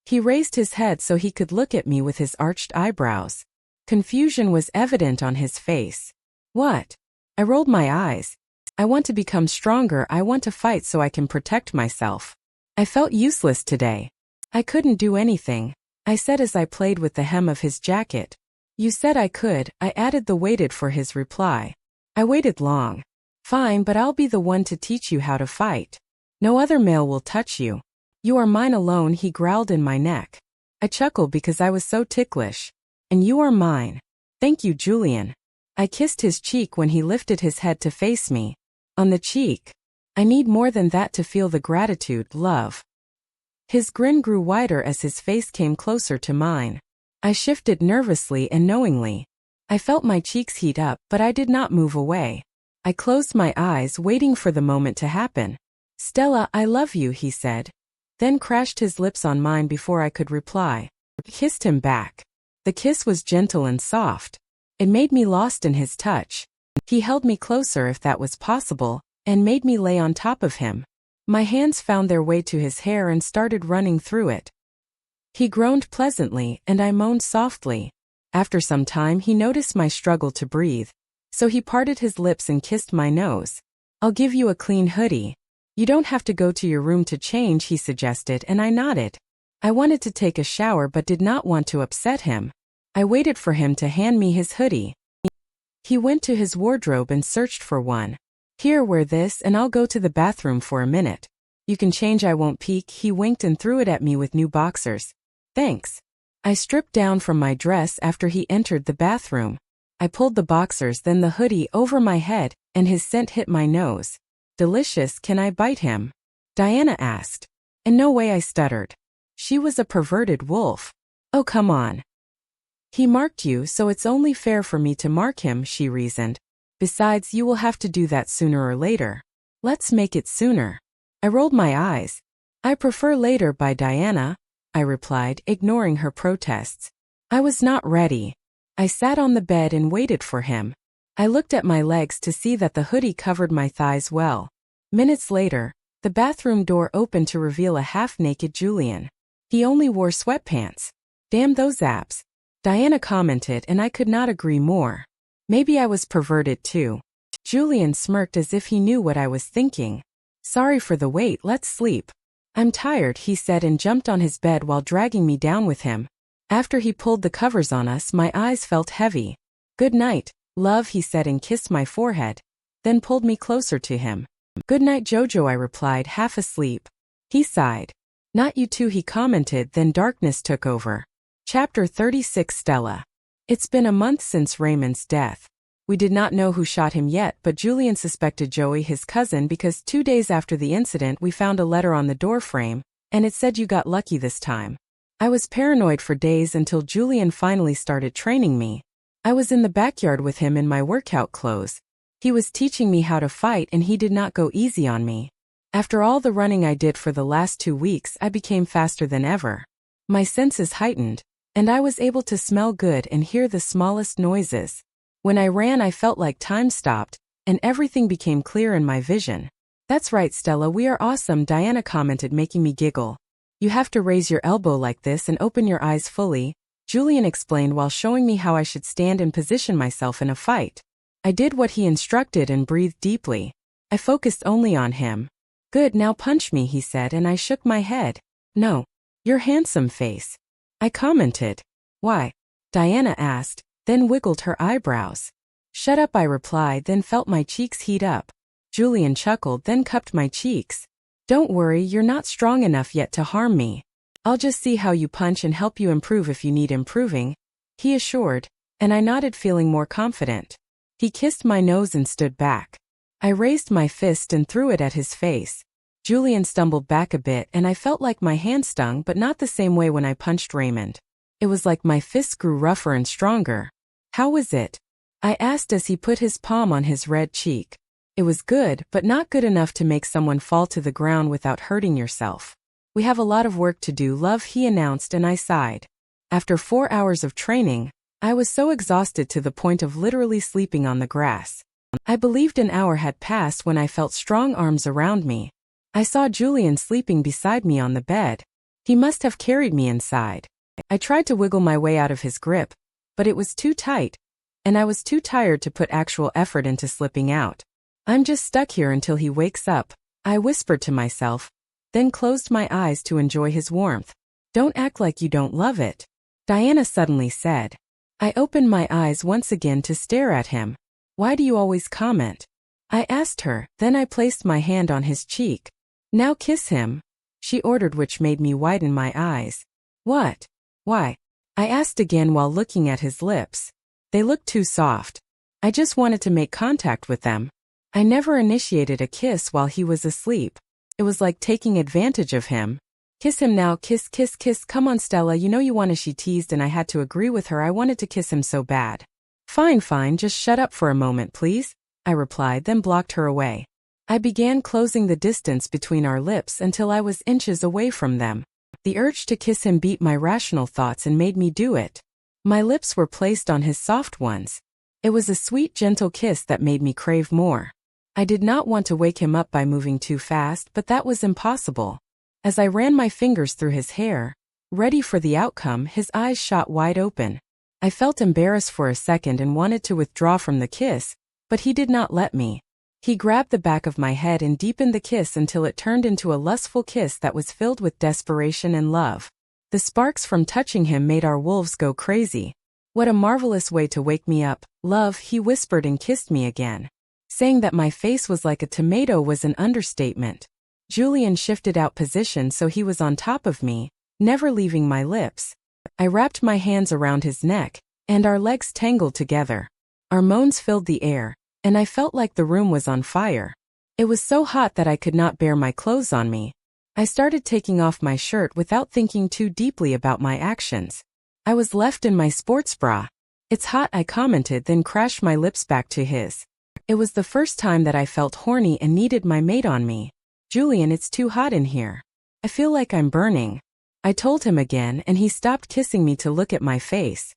He raised his head so he could look at me with his arched eyebrows. Confusion was evident on his face. What? I rolled my eyes. I want to become stronger, I want to fight so I can protect myself. I felt useless today. I couldn't do anything, I said as I played with the hem of his jacket. You said I could, I added, waited for his reply. I waited long. Fine, but I'll be the one to teach you how to fight. No other male will touch you. You are mine alone, he growled in my neck. I chuckled because I was so ticklish. And you are mine. Thank you, Julian. I kissed his cheek when he lifted his head to face me. On the cheek. I need more than that to feel the gratitude, love. His grin grew wider as his face came closer to mine. I shifted nervously and knowingly. I felt my cheeks heat up, but I did not move away. I closed my eyes, waiting for the moment to happen. Stella, I love you, he said. Then crashed his lips on mine before I could reply. Kissed him back. The kiss was gentle and soft. It made me lost in his touch. He held me closer if that was possible, and made me lay on top of him. My hands found their way to his hair and started running through it. He groaned pleasantly, and I moaned softly. After some time he noticed my struggle to breathe, so he parted his lips and kissed my nose. I'll give you a clean hoodie. You don't have to go to your room to change, he suggested, and I nodded. I wanted to take a shower but did not want to upset him. I waited for him to hand me his hoodie. He went to his wardrobe and searched for one. Here, wear this and I'll go to the bathroom for a minute. You can change, I won't peek, he winked and threw it at me with new boxers. Thanks. I stripped down from my dress after he entered the bathroom. I pulled the boxers, then the hoodie over my head, and his scent hit my nose. Delicious, can I bite him? Diana asked. In no way, I stuttered. She was a perverted wolf. Oh, come on. He marked you, so it's only fair for me to mark him, she reasoned. Besides, you will have to do that sooner or later. Let's make it sooner. I rolled my eyes. I prefer later, by Diana, I replied, ignoring her protests. I was not ready. I sat on the bed and waited for him. I looked at my legs to see that the hoodie covered my thighs well. Minutes later, the bathroom door opened to reveal a half-naked Julian. He only wore sweatpants. Damn those apps. Diana commented, and I could not agree more. Maybe I was perverted too. Julian smirked as if he knew what I was thinking. Sorry for the wait, let's sleep. I'm tired, he said, and jumped on his bed while dragging me down with him. After he pulled the covers on us, my eyes felt heavy. Good night, love, he said and kissed my forehead, then pulled me closer to him. Good night, Jojo, I replied, half asleep. He sighed. Not you too, he commented, then darkness took over. Chapter 36 Stella. It's been a month since Raymond's death. We did not know who shot him yet, but Julian suspected Joey, his cousin, because 2 days after the incident we found a letter on the doorframe, and it said, "You got lucky this time." I was paranoid for days until Julian finally started training me. I was in the backyard with him in my workout clothes. He was teaching me how to fight, and he did not go easy on me. After all the running I did for the last 2 weeks, I became faster than ever. My senses heightened, and I was able to smell good and hear the smallest noises. When I ran, I felt like time stopped, and everything became clear in my vision. That's right, Stella, we are awesome, Diana commented, making me giggle. You have to raise your elbow like this and open your eyes fully, Julian explained while showing me how I should stand and position myself in a fight. I did what he instructed and breathed deeply. I focused only on him. Good, now punch me, he said, and I shook my head. No. Your handsome face. I commented. Why? Diana asked, then wiggled her eyebrows. Shut up, I replied, then felt my cheeks heat up. Julian chuckled, then cupped my cheeks. Don't worry, you're not strong enough yet to harm me. I'll just see how you punch and help you improve if you need improving, he assured, and I nodded, feeling more confident. He kissed my nose and stood back. I raised my fist and threw it at his face. Julian stumbled back a bit, and I felt like my hand stung, but not the same way when I punched Raymond. It was like my fists grew rougher and stronger. How was it? I asked as he put his palm on his red cheek. It was good, but not good enough to make someone fall to the ground without hurting yourself. We have a lot of work to do, love, he announced, and I sighed. After 4 hours of training, I was so exhausted to the point of literally sleeping on the grass. I believed an hour had passed when I felt strong arms around me. I saw Julian sleeping beside me on the bed. He must have carried me inside. I tried to wiggle my way out of his grip, but it was too tight, and I was too tired to put actual effort into slipping out. I'm just stuck here until he wakes up, I whispered to myself, then closed my eyes to enjoy his warmth. Don't act like you don't love it, Diana suddenly said. I opened my eyes once again to stare at him. Why do you always comment? I asked her, then I placed my hand on his cheek. Now kiss him, she ordered, which made me widen my eyes. What? Why? I asked again while looking at his lips. They looked too soft. I just wanted to make contact with them. I never initiated a kiss while he was asleep. It was like taking advantage of him. Kiss him now, kiss, kiss, kiss, come on Stella, you know you wanna, she teased, and I had to agree with her. I wanted to kiss him so bad. Fine, just shut up for a moment, please, I replied, then blocked her away. I began closing the distance between our lips until I was inches away from them. The urge to kiss him beat my rational thoughts and made me do it. My lips were placed on his soft ones. It was a sweet, gentle kiss that made me crave more. I did not want to wake him up by moving too fast, but that was impossible. As I ran my fingers through his hair, ready for the outcome, his eyes shot wide open. I felt embarrassed for a second and wanted to withdraw from the kiss, but he did not let me. He grabbed the back of my head and deepened the kiss until it turned into a lustful kiss that was filled with desperation and love. The sparks from touching him made our wolves go crazy. What a marvelous way to wake me up, love, he whispered and kissed me again. Saying that my face was like a tomato was an understatement. Julian shifted out position so he was on top of me, never leaving my lips. I wrapped my hands around his neck, and our legs tangled together. Our moans filled the air, and I felt like the room was on fire. It was so hot that I could not bear my clothes on me. I started taking off my shirt without thinking too deeply about my actions. I was left in my sports bra. It's hot, I commented, then crashed my lips back to his. It was the first time that I felt horny and needed my mate on me. Julian, it's too hot in here. I feel like I'm burning. I told him again, and he stopped kissing me to look at my face.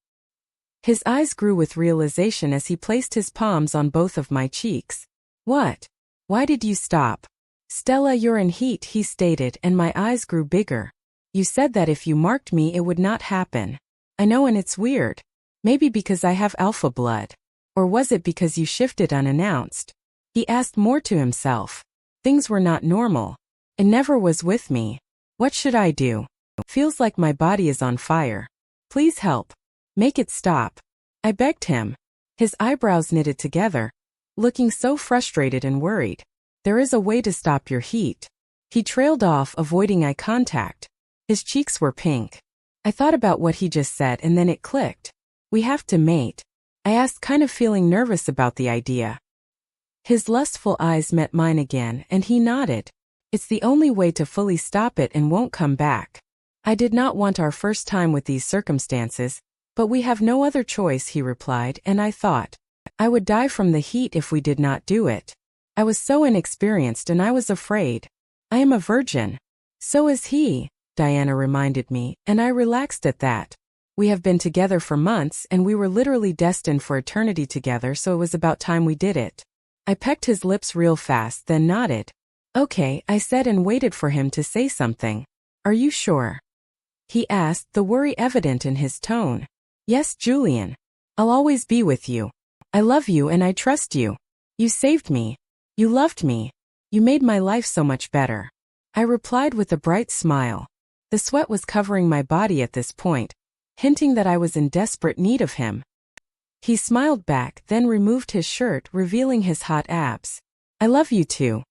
His eyes grew with realization as he placed his palms on both of my cheeks. What? Why did you stop? Stella, you're in heat, he stated, and my eyes grew bigger. You said that if you marked me it would not happen. I know, and it's weird. Maybe because I have alpha blood. Or was it because you shifted unannounced? He asked more to himself. Things were not normal. It never was with me. What should I do? Feels like my body is on fire. Please help. Make it stop. I begged him. His eyebrows knitted together, looking so frustrated and worried. There is a way to stop your heat. He trailed off, avoiding eye contact. His cheeks were pink. I thought about what he just said and then it clicked. We have to mate. I asked, kind of feeling nervous about the idea. His lustful eyes met mine again and he nodded. It's the only way to fully stop it and won't come back. I did not want our first time with these circumstances, but we have no other choice, he replied, and I thought, I would die from the heat if we did not do it. I was so inexperienced and I was afraid. I am a virgin. So is he, Diana reminded me, and I relaxed at that. We have been together for months and we were literally destined for eternity together, so it was about time we did it. I pecked his lips real fast, then nodded. Okay, I said, and waited for him to say something. Are you sure? He asked, the worry evident in his tone. Yes, Julian. I'll always be with you. I love you and I trust you. You saved me. You loved me. You made my life so much better. I replied with a bright smile. The sweat was covering my body at this point, hinting that I was in desperate need of him. He smiled back, then removed his shirt, revealing his hot abs. I love you too.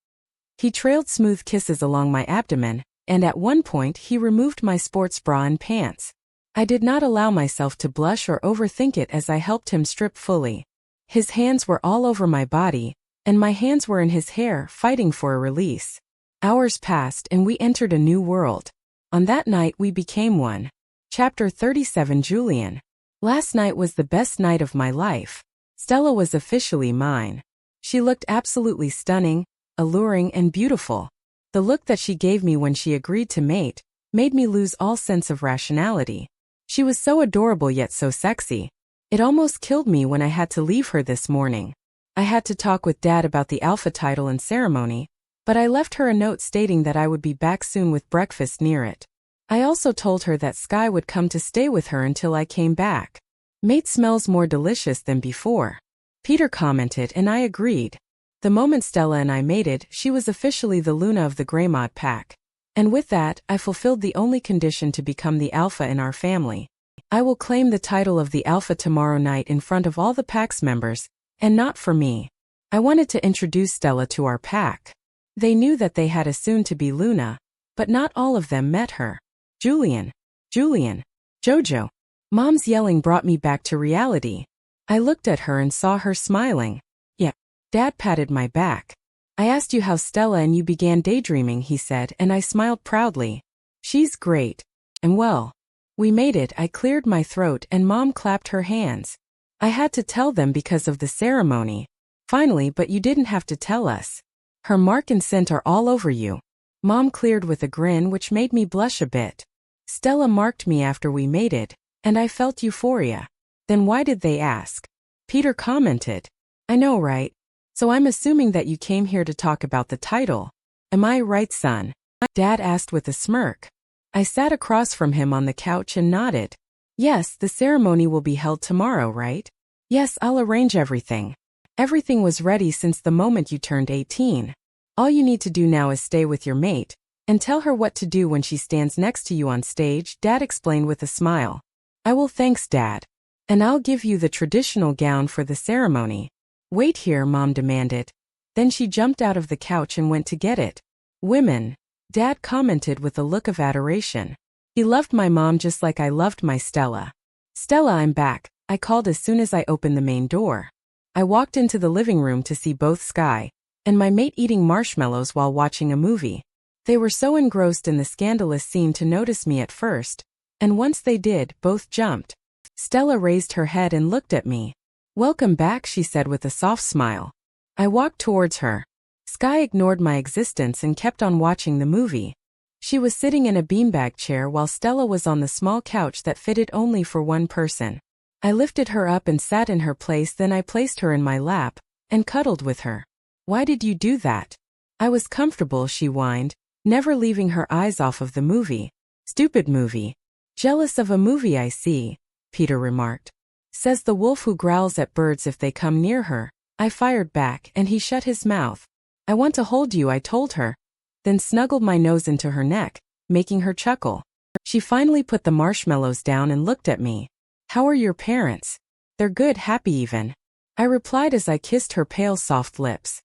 He trailed smooth kisses along my abdomen, and at one point he removed my sports bra and pants. I did not allow myself to blush or overthink it as I helped him strip fully. His hands were all over my body, and my hands were in his hair, fighting for a release. Hours passed and we entered a new world. On that night we became one. Chapter 37. Julian. Last night was the best night of my life. Stella was officially mine. She looked absolutely stunning, alluring, and beautiful. The look that she gave me when she agreed to mate made me lose all sense of rationality. She was so adorable yet so sexy. It almost killed me when I had to leave her this morning. I had to talk with Dad about the alpha title and ceremony, but I left her a note stating that I would be back soon with breakfast near it. I also told her that Sky would come to stay with her until I came back. Mate smells more delicious than before, Peter commented, and I agreed. The moment Stella and I mated, she was officially the Luna of the Greymod pack. And with that, I fulfilled the only condition to become the alpha in our family. I will claim the title of the alpha tomorrow night in front of all the pack's members, and not for me. I wanted to introduce Stella to our pack. They knew that they had a soon-to-be Luna, but not all of them met her. Julian, Jojo. Mom's yelling brought me back to reality. I looked at her and saw her smiling. Yeah. Dad patted my back. I asked you how Stella and you began daydreaming, he said, and I smiled proudly. She's great. And well, we made it. I cleared my throat and Mom clapped her hands. I had to tell them because of the ceremony. Finally, but you didn't have to tell us. Her mark and scent are all over you. Mom cleared with a grin which made me blush a bit. Stella marked me after we mated, and I felt euphoria. Then why did they ask? Peter commented. I know, right? So I'm assuming that you came here to talk about the title. Am I right, son? Dad asked with a smirk. I sat across from him on the couch and nodded. Yes, the ceremony will be held tomorrow, right? Yes, I'll arrange everything. Everything was ready since the moment you turned 18. All you need to do now is stay with your mate, and tell her what to do when she stands next to you on stage, Dad explained with a smile. I will, thanks, Dad. And I'll give you the traditional gown for the ceremony. Wait here, Mom demanded. Then she jumped out of the couch and went to get it. Women, Dad commented with a look of adoration. He loved my mom just like I loved my Stella. Stella, I'm back, I called as soon as I opened the main door. I walked into the living room to see both Sky and my mate eating marshmallows while watching a movie. They were so engrossed in the scandalous scene to notice me at first, and once they did, both jumped. Stella raised her head and looked at me. Welcome back, she said with a soft smile. I walked towards her. Sky ignored my existence and kept on watching the movie. She was sitting in a beanbag chair while Stella was on the small couch that fitted only for one person. I lifted her up and sat in her place, then I placed her in my lap and cuddled with her. Why did you do that? I was comfortable, she whined, never leaving her eyes off of the movie. Stupid movie. Jealous of a movie, I see. Peter remarked. Says the wolf who growls at birds if they come near her. I fired back, and he shut his mouth. I want to hold you, I told her. Then snuggled my nose into her neck, making her chuckle. She finally put the marshmallows down and looked at me. How are your parents? They're good, happy even. I replied as I kissed her pale soft lips.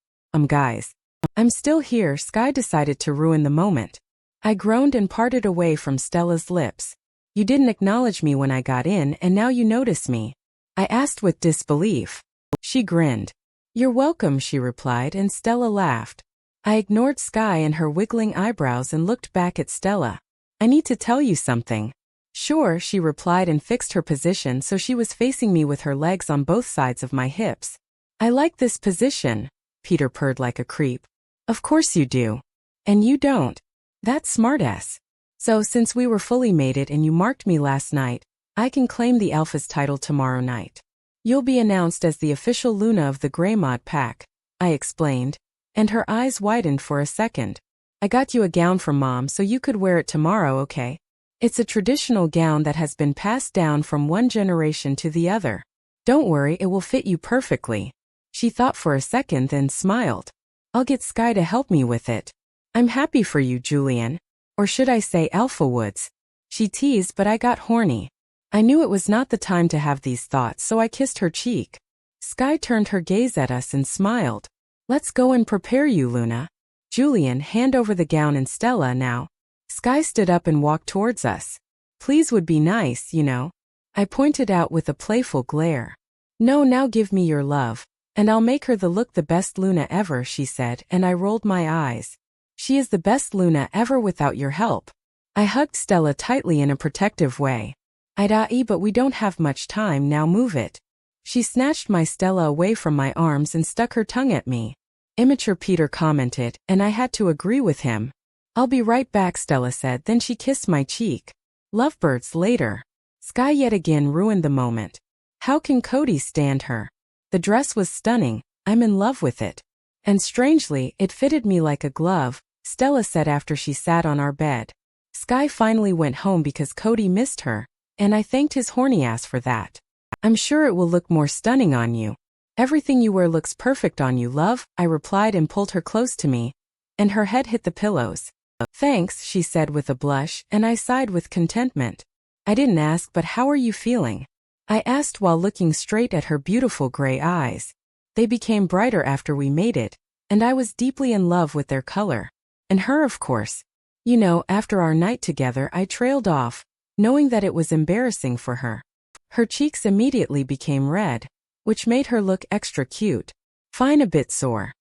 Guys. I'm still here. Sky decided to ruin the moment. I groaned and parted away from Stella's lips. You didn't acknowledge me when I got in, and now you notice me. I asked with disbelief. She grinned. You're welcome, she replied, and Stella laughed. I ignored Sky and her wiggling eyebrows and looked back at Stella. I need to tell you something. Sure, she replied and fixed her position so she was facing me with her legs on both sides of my hips. I like this position, Peter purred like a creep. Of course you do. And you don't. That's smartass. So since we were fully mated and you marked me last night, I can claim the Alpha's title tomorrow night. You'll be announced as the official Luna of the Greymod pack, I explained, and her eyes widened for a second. I got you a gown from Mom so you could wear it tomorrow, okay? It's a traditional gown that has been passed down from one generation to the other. Don't worry, it will fit you perfectly. She thought for a second then smiled. I'll get Sky to help me with it. I'm happy for you, Julian. Or should I say Alpha Woods? She teased, but I got horny. I knew it was not the time to have these thoughts, so I kissed her cheek. Sky turned her gaze at us and smiled. Let's go and prepare you, Luna. Julian, hand over the gown, and Stella now. Sky stood up and walked towards us. Please would be nice, you know. I pointed out with a playful glare. No, now give me your love. And I'll make her look the best Luna ever, she said, and I rolled my eyes. She is the best Luna ever without your help. I hugged Stella tightly in a protective way. I'd but we don't have much time, now move it. She snatched my Stella away from my arms and stuck her tongue at me. Immature, Peter commented, and I had to agree with him. I'll be right back, Stella said, then she kissed my cheek. Lovebirds later. Sky yet again ruined the moment. How can Cody stand her? The dress was stunning, I'm in love with it. And strangely, it fitted me like a glove, Stella said after she sat on our bed. Sky finally went home because Cody missed her, and I thanked his horny ass for that. I'm sure it will look more stunning on you. Everything you wear looks perfect on you, love, I replied and pulled her close to me, and her head hit the pillows. Thanks, she said with a blush, and I sighed with contentment. I didn't ask, but how are you feeling? I asked while looking straight at her beautiful gray eyes. They became brighter after we mated, and I was deeply in love with their color. And her, of course. You know, after our night together, I trailed off, knowing that it was embarrassing for her. Her cheeks immediately became red, which made her look extra cute. Fine, a bit sore.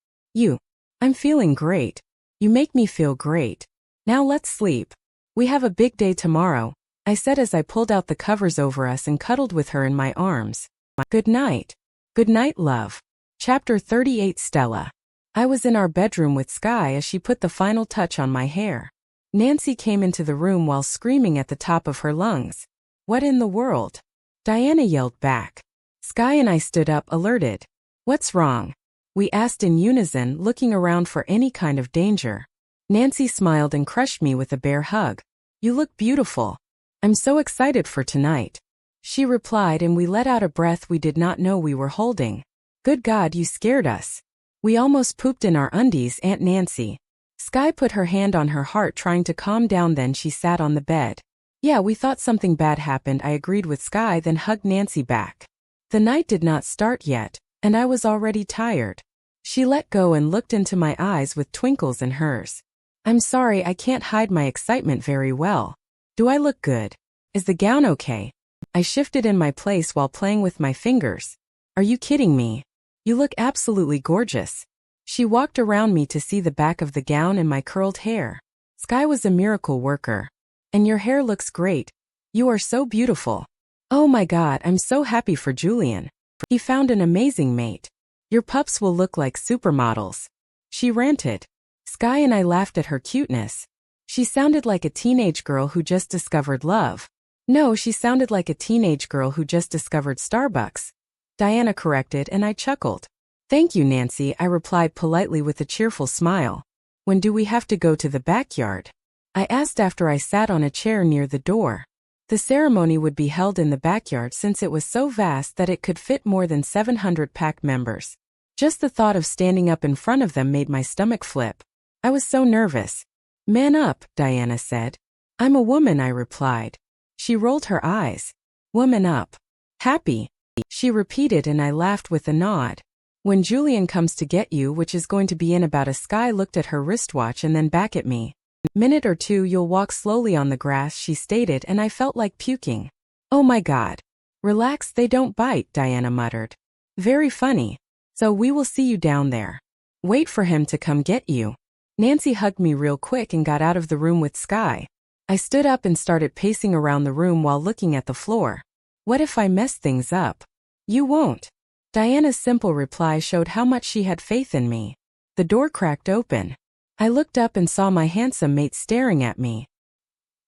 I'm feeling great. You make me feel great. Now let's sleep. We have a big day tomorrow, I said as I pulled out the covers over us and cuddled with her in my arms. Good night. Good night, love. Chapter 38. Stella. I was in our bedroom with Sky as she put the final touch on my hair. Nancy came into the room while screaming at the top of her lungs. What in the world? Diana yelled back. Sky and I stood up, alerted. What's wrong? We asked in unison, looking around for any kind of danger. Nancy smiled and crushed me with a bear hug. You look beautiful. I'm so excited for tonight. She replied, and we let out a breath we did not know we were holding. Good God, you scared us. We almost pooped in our undies, Aunt Nancy. Sky put her hand on her heart, trying to calm down, then she sat on the bed. Yeah, we thought something bad happened, I agreed with Sky, then hugged Nancy back. The night did not start yet, and I was already tired. She let go and looked into my eyes with twinkles in hers. I'm sorry, I can't hide my excitement very well. Do I look good? Is the gown okay? I shifted in my place while playing with my fingers. Are you kidding me? You look absolutely gorgeous. She walked around me to see the back of the gown and my curled hair. Sky was a miracle worker. And your hair looks great. You are so beautiful. Oh my God, I'm so happy for Julian. He found an amazing mate. Your pups will look like supermodels. She ranted. Sky and I laughed at her cuteness. She sounded like a teenage girl who just discovered love. No, she sounded like a teenage girl who just discovered Starbucks. Diana corrected, and I chuckled. Thank you, Nancy, I replied politely with a cheerful smile. When do we have to go to the backyard? I asked after I sat on a chair near the door. The ceremony would be held in the backyard since it was so vast that it could fit more than 700 pack members. Just the thought of standing up in front of them made my stomach flip. I was so nervous. "Man up," Diana said. "I'm a woman," I replied. She rolled her eyes. "Woman up. Happy," she repeated, and I laughed with a nod. "When Julian comes to get you, which is going to be in about a," Sky looked at her wristwatch and then back at me. "Minute or two you'll walk slowly on the grass," she stated, and I felt like puking. "Oh my God. Relax, they don't bite," Diana muttered. "Very funny. So we will see you down there. Wait for him to come get you." Nancy hugged me real quick and got out of the room with Sky. I stood up and started pacing around the room while looking at the floor. What if I mess things up? "You won't." Diana's simple reply showed how much she had faith in me. The door cracked open. I looked up and saw my handsome mate staring at me.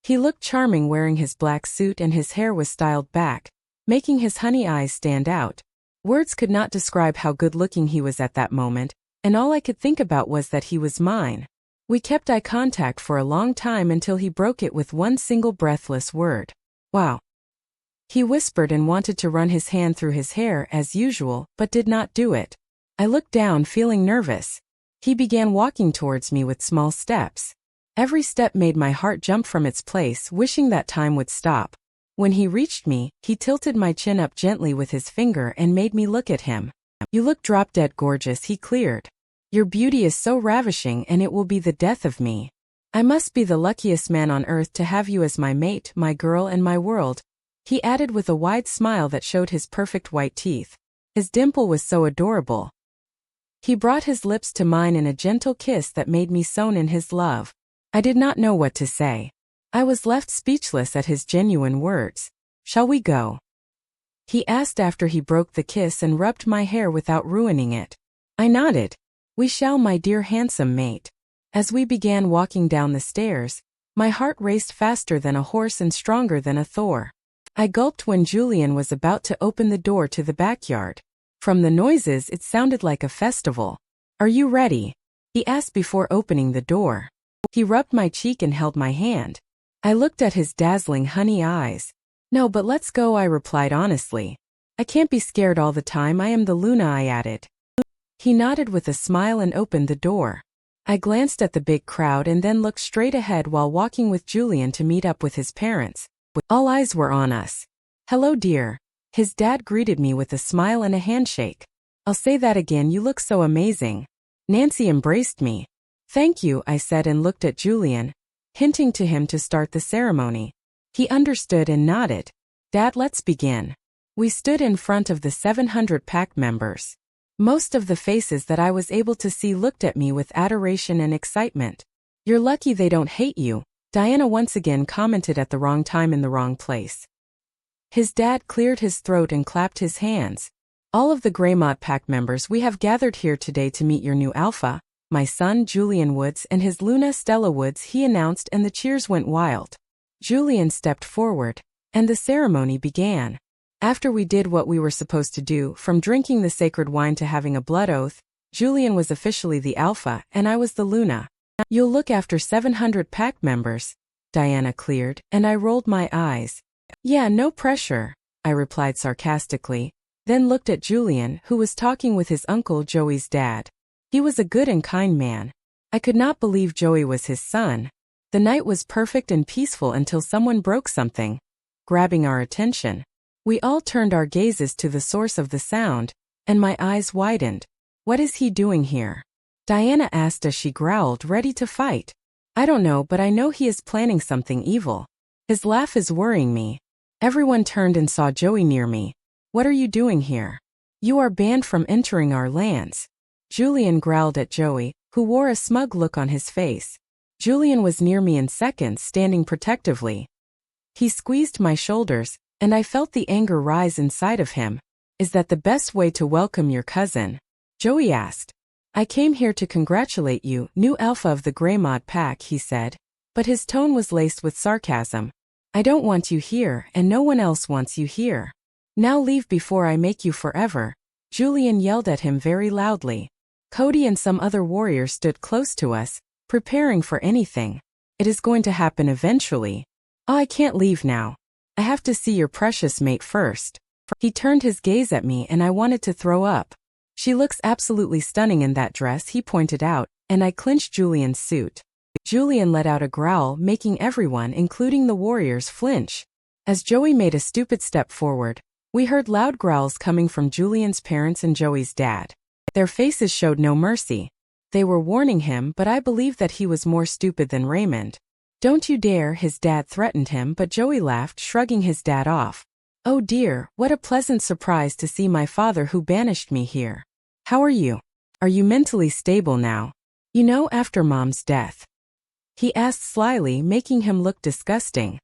He looked charming wearing his black suit, and his hair was styled back, making his honey eyes stand out. Words could not describe how good-looking he was at that moment, and all I could think about was that he was mine. We kept eye contact for a long time until he broke it with one single breathless word. "Wow." He whispered and wanted to run his hand through his hair as usual, but did not do it. I looked down, feeling nervous. He began walking towards me with small steps. Every step made my heart jump from its place, wishing that time would stop. When he reached me, he tilted my chin up gently with his finger and made me look at him. "You look drop-dead gorgeous," he cleared. "Your beauty is so ravishing, and it will be the death of me. I must be the luckiest man on earth to have you as my mate, my girl, and my world," he added with a wide smile that showed his perfect white teeth. His dimple was so adorable. He brought his lips to mine in a gentle kiss that made me swoon in his love. I did not know what to say. I was left speechless at his genuine words. "Shall we go?" he asked after he broke the kiss and rubbed my hair without ruining it. I nodded. "We shall, my dear handsome mate." As we began walking down the stairs, my heart raced faster than a horse and stronger than a Thor. I gulped when Julian was about to open the door to the backyard. From the noises, it sounded like a festival. "Are you ready?" he asked before opening the door. He rubbed my cheek and held my hand. I looked at his dazzling honey eyes. "No, but let's go," I replied honestly. "I can't be scared all the time. I am the Luna," I added. He nodded with a smile and opened the door. I glanced at the big crowd and then looked straight ahead while walking with Julian to meet up with his parents. All eyes were on us. "Hello, dear." His dad greeted me with a smile and a handshake. "I'll say that again, you look so amazing." Nancy embraced me. "Thank you," I said and looked at Julian, hinting to him to start the ceremony. He understood and nodded. "Dad, let's begin." We stood in front of the 700 pack members. Most of the faces that I was able to see looked at me with adoration and excitement. "You're lucky they don't hate you," Diana once again commented at the wrong time in the wrong place. His dad cleared his throat and clapped his hands. "All of the Greymod pack members, we have gathered here today to meet your new alpha, my son Julian Woods and his Luna Stella Woods," he announced, and the cheers went wild. Julian stepped forward, and the ceremony began. After we did what we were supposed to do, from drinking the sacred wine to having a blood oath, Julian was officially the alpha and I was the Luna. "You'll look after 700 pack members," Diana cleared, and I rolled my eyes. "Yeah, no pressure," I replied sarcastically, then looked at Julian, who was talking with his uncle Joey's dad. He was a good and kind man. I could not believe Joey was his son. The night was perfect and peaceful until someone broke something, grabbing our attention. We all turned our gazes to the source of the sound, and my eyes widened. "What is he doing here?" Diana asked as she growled, ready to fight. "I don't know, but I know he is planning something evil. His laugh is worrying me." Everyone turned and saw Joey near me. "What are you doing here? You are banned from entering our lands." Julian growled at Joey, who wore a smug look on his face. Julian was near me in seconds, standing protectively. He squeezed my shoulders, and I felt the anger rise inside of him. "Is that the best way to welcome your cousin?" Joey asked. "I came here to congratulate you, new alpha of the Greymod pack," he said, but his tone was laced with sarcasm. "I don't want you here, and no one else wants you here. Now leave before I make you forever." Julian yelled at him very loudly. Cody and some other warriors stood close to us, preparing for anything. "It is going to happen eventually." "Oh, I can't leave now." I have to see your precious mate first. He turned his gaze at me and I wanted to throw up. She looks absolutely stunning in that dress, he pointed out, and I clinched Julian's suit. Julian let out a growl, making everyone, including the warriors, flinch. As Joey made a stupid step forward, we heard loud growls coming from Julian's parents and Joey's dad. Their faces showed no mercy. They were warning him, but I believe that he was more stupid than Raymond. Don't you dare, his dad threatened him, but Joey laughed, shrugging his dad off. Oh dear, what a pleasant surprise to see my father who banished me here. How are you? Are you mentally stable now? You know, after Mom's death? He asked slyly, making him look disgusting.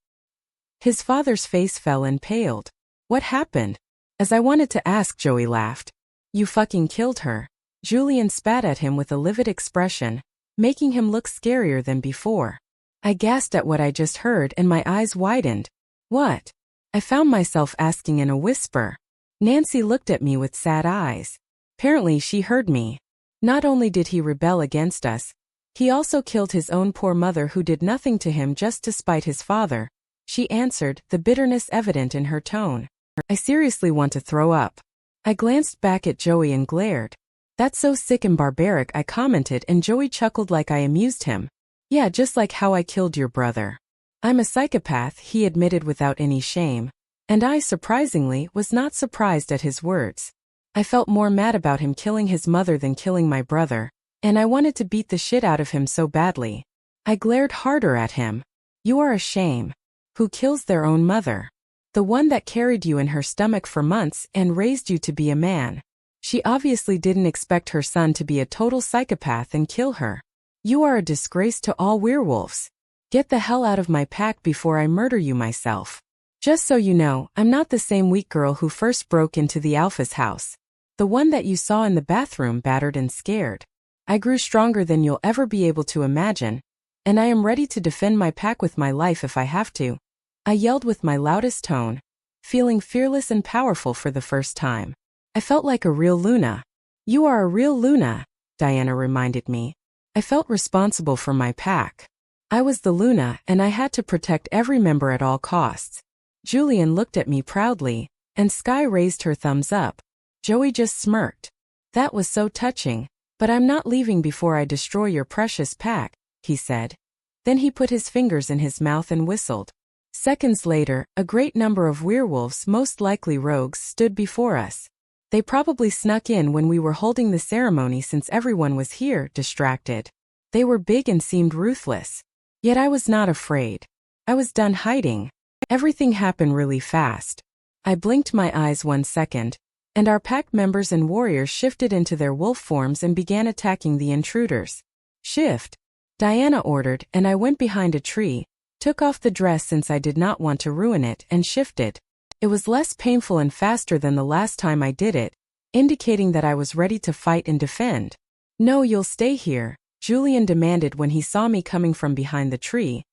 His father's face fell and paled. What happened? As I wanted to ask, Joey laughed. You fucking killed her. Julian spat at him with a livid expression, making him look scarier than before. I gasped at what I just heard and my eyes widened. What? I found myself asking in a whisper. Nancy looked at me with sad eyes. Apparently she heard me. Not only did he rebel against us, he also killed his own poor mother who did nothing to him just to spite his father, she answered, the bitterness evident in her tone. I seriously want to throw up. I glanced back at Joey and glared. That's so sick and barbaric, I commented, and Joey chuckled like I amused him. Yeah, just like how I killed your brother. I'm a psychopath, he admitted without any shame. And I, surprisingly, was not surprised at his words. I felt more mad about him killing his mother than killing my brother, and I wanted to beat the shit out of him so badly. I glared harder at him. You are a shame. Who kills their own mother? The one that carried you in her stomach for months and raised you to be a man. She obviously didn't expect her son to be a total psychopath and kill her. You are a disgrace to all werewolves. Get the hell out of my pack before I murder you myself. Just so you know, I'm not the same weak girl who first broke into the Alpha's house. The one that you saw in the bathroom battered and scared. I grew stronger than you'll ever be able to imagine, and I am ready to defend my pack with my life if I have to. I yelled with my loudest tone, feeling fearless and powerful for the first time. I felt like a real Luna. You are a real Luna, Diana reminded me. I felt responsible for my pack. I was the Luna, and I had to protect every member at all costs. Julian looked at me proudly, and Sky raised her thumbs up. Joey just smirked. That was so touching, but I'm not leaving before I destroy your precious pack, he said. Then he put his fingers in his mouth and whistled. Seconds later, a great number of werewolves, most likely rogues, stood before us. They probably snuck in when we were holding the ceremony since everyone was here, distracted. They were big and seemed ruthless. Yet I was not afraid. I was done hiding. Everything happened really fast. I blinked my eyes 1 second, and our pack members and warriors shifted into their wolf forms and began attacking the intruders. Shift, Diana ordered, and I went behind a tree, took off the dress since I did not want to ruin it, and shifted. It was less painful and faster than the last time I did it, indicating that I was ready to fight and defend. No, you'll stay here, Julian demanded when he saw me coming from behind the tree,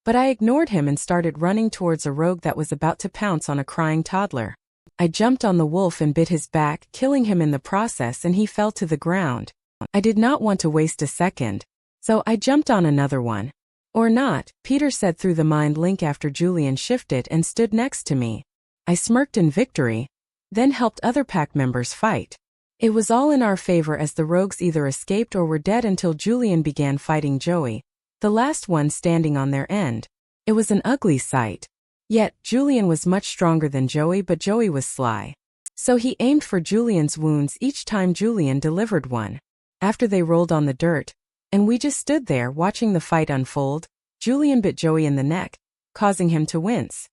but I ignored him and started running towards a rogue that was about to pounce on a crying toddler. I jumped on the wolf and bit his back, killing him in the process, and he fell to the ground. I did not want to waste a second, so I jumped on another one. Or not, Peter said through the mind link after Julian shifted and stood next to me. I smirked in victory, then helped other pack members fight. It was all in our favor as the rogues either escaped or were dead until Julian began fighting Joey, the last one standing on their end. It was an ugly sight. Yet, Julian was much stronger than Joey, but Joey was sly. So he aimed for Julian's wounds each time Julian delivered one. After they rolled on the dirt, and we just stood there watching the fight unfold, Julian bit Joey in the neck, causing him to wince.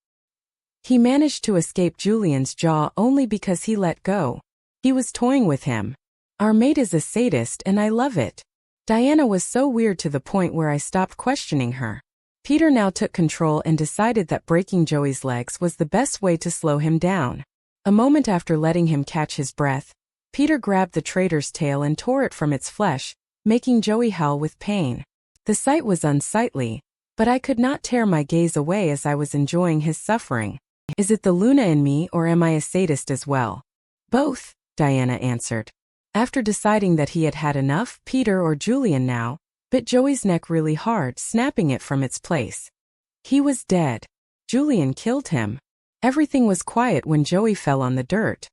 He managed to escape Julian's jaw only because he let go. He was toying with him. Our mate is a sadist and I love it. Diana was so weird to the point where I stopped questioning her. Peter now took control and decided that breaking Joey's legs was the best way to slow him down. A moment after letting him catch his breath, Peter grabbed the traitor's tail and tore it from its flesh, making Joey howl with pain. The sight was unsightly, but I could not tear my gaze away as I was enjoying his suffering. Is it the Luna in me or am I a sadist as well? Both, Diana answered. After deciding that he had had enough, Peter or Julian now bit Joey's neck really hard, snapping it from its place. He was dead. Julian killed him. Everything was quiet when Joey fell on the dirt.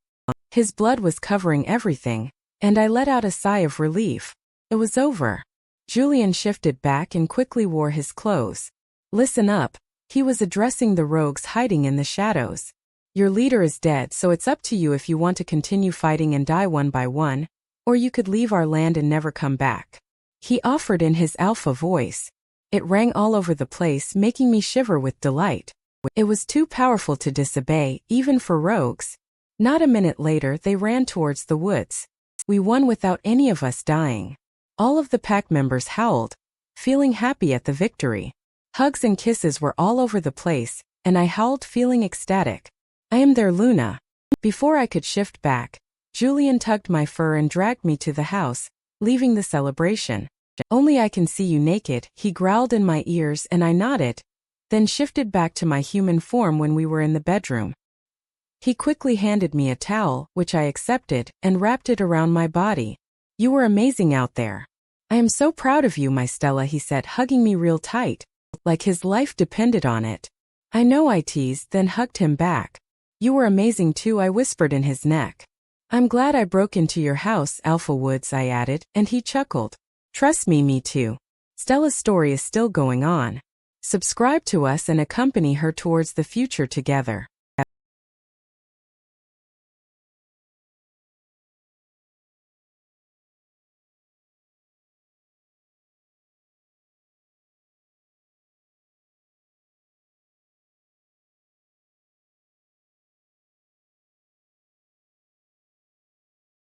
His blood was covering everything, and I let out a sigh of relief. It was over. Julian shifted back and quickly wore his clothes. Listen up, he was addressing the rogues hiding in the shadows. Your leader is dead, so it's up to you if you want to continue fighting and die one by one, or you could leave our land and never come back. He offered in his alpha voice. It rang all over the place, making me shiver with delight. It was too powerful to disobey, even for rogues. Not a minute later, they ran towards the woods. We won without any of us dying. All of the pack members howled, feeling happy at the victory. Hugs and kisses were all over the place, and I howled, feeling ecstatic. I am there, Luna. Before I could shift back, Julian tugged my fur and dragged me to the house, leaving the celebration. Only I can see you naked, he growled in my ears, and I nodded, then shifted back to my human form when we were in the bedroom. He quickly handed me a towel, which I accepted, and wrapped it around my body. You were amazing out there. I am so proud of you, my Stella, he said, hugging me real tight, like his life depended on it. I know, I teased, then hugged him back. You were amazing too, I whispered in his neck. I'm glad I broke into your house, Alpha Woods, I added, and he chuckled. Trust me, me too. Stella's story is still going on. Subscribe to us and accompany her towards the future together.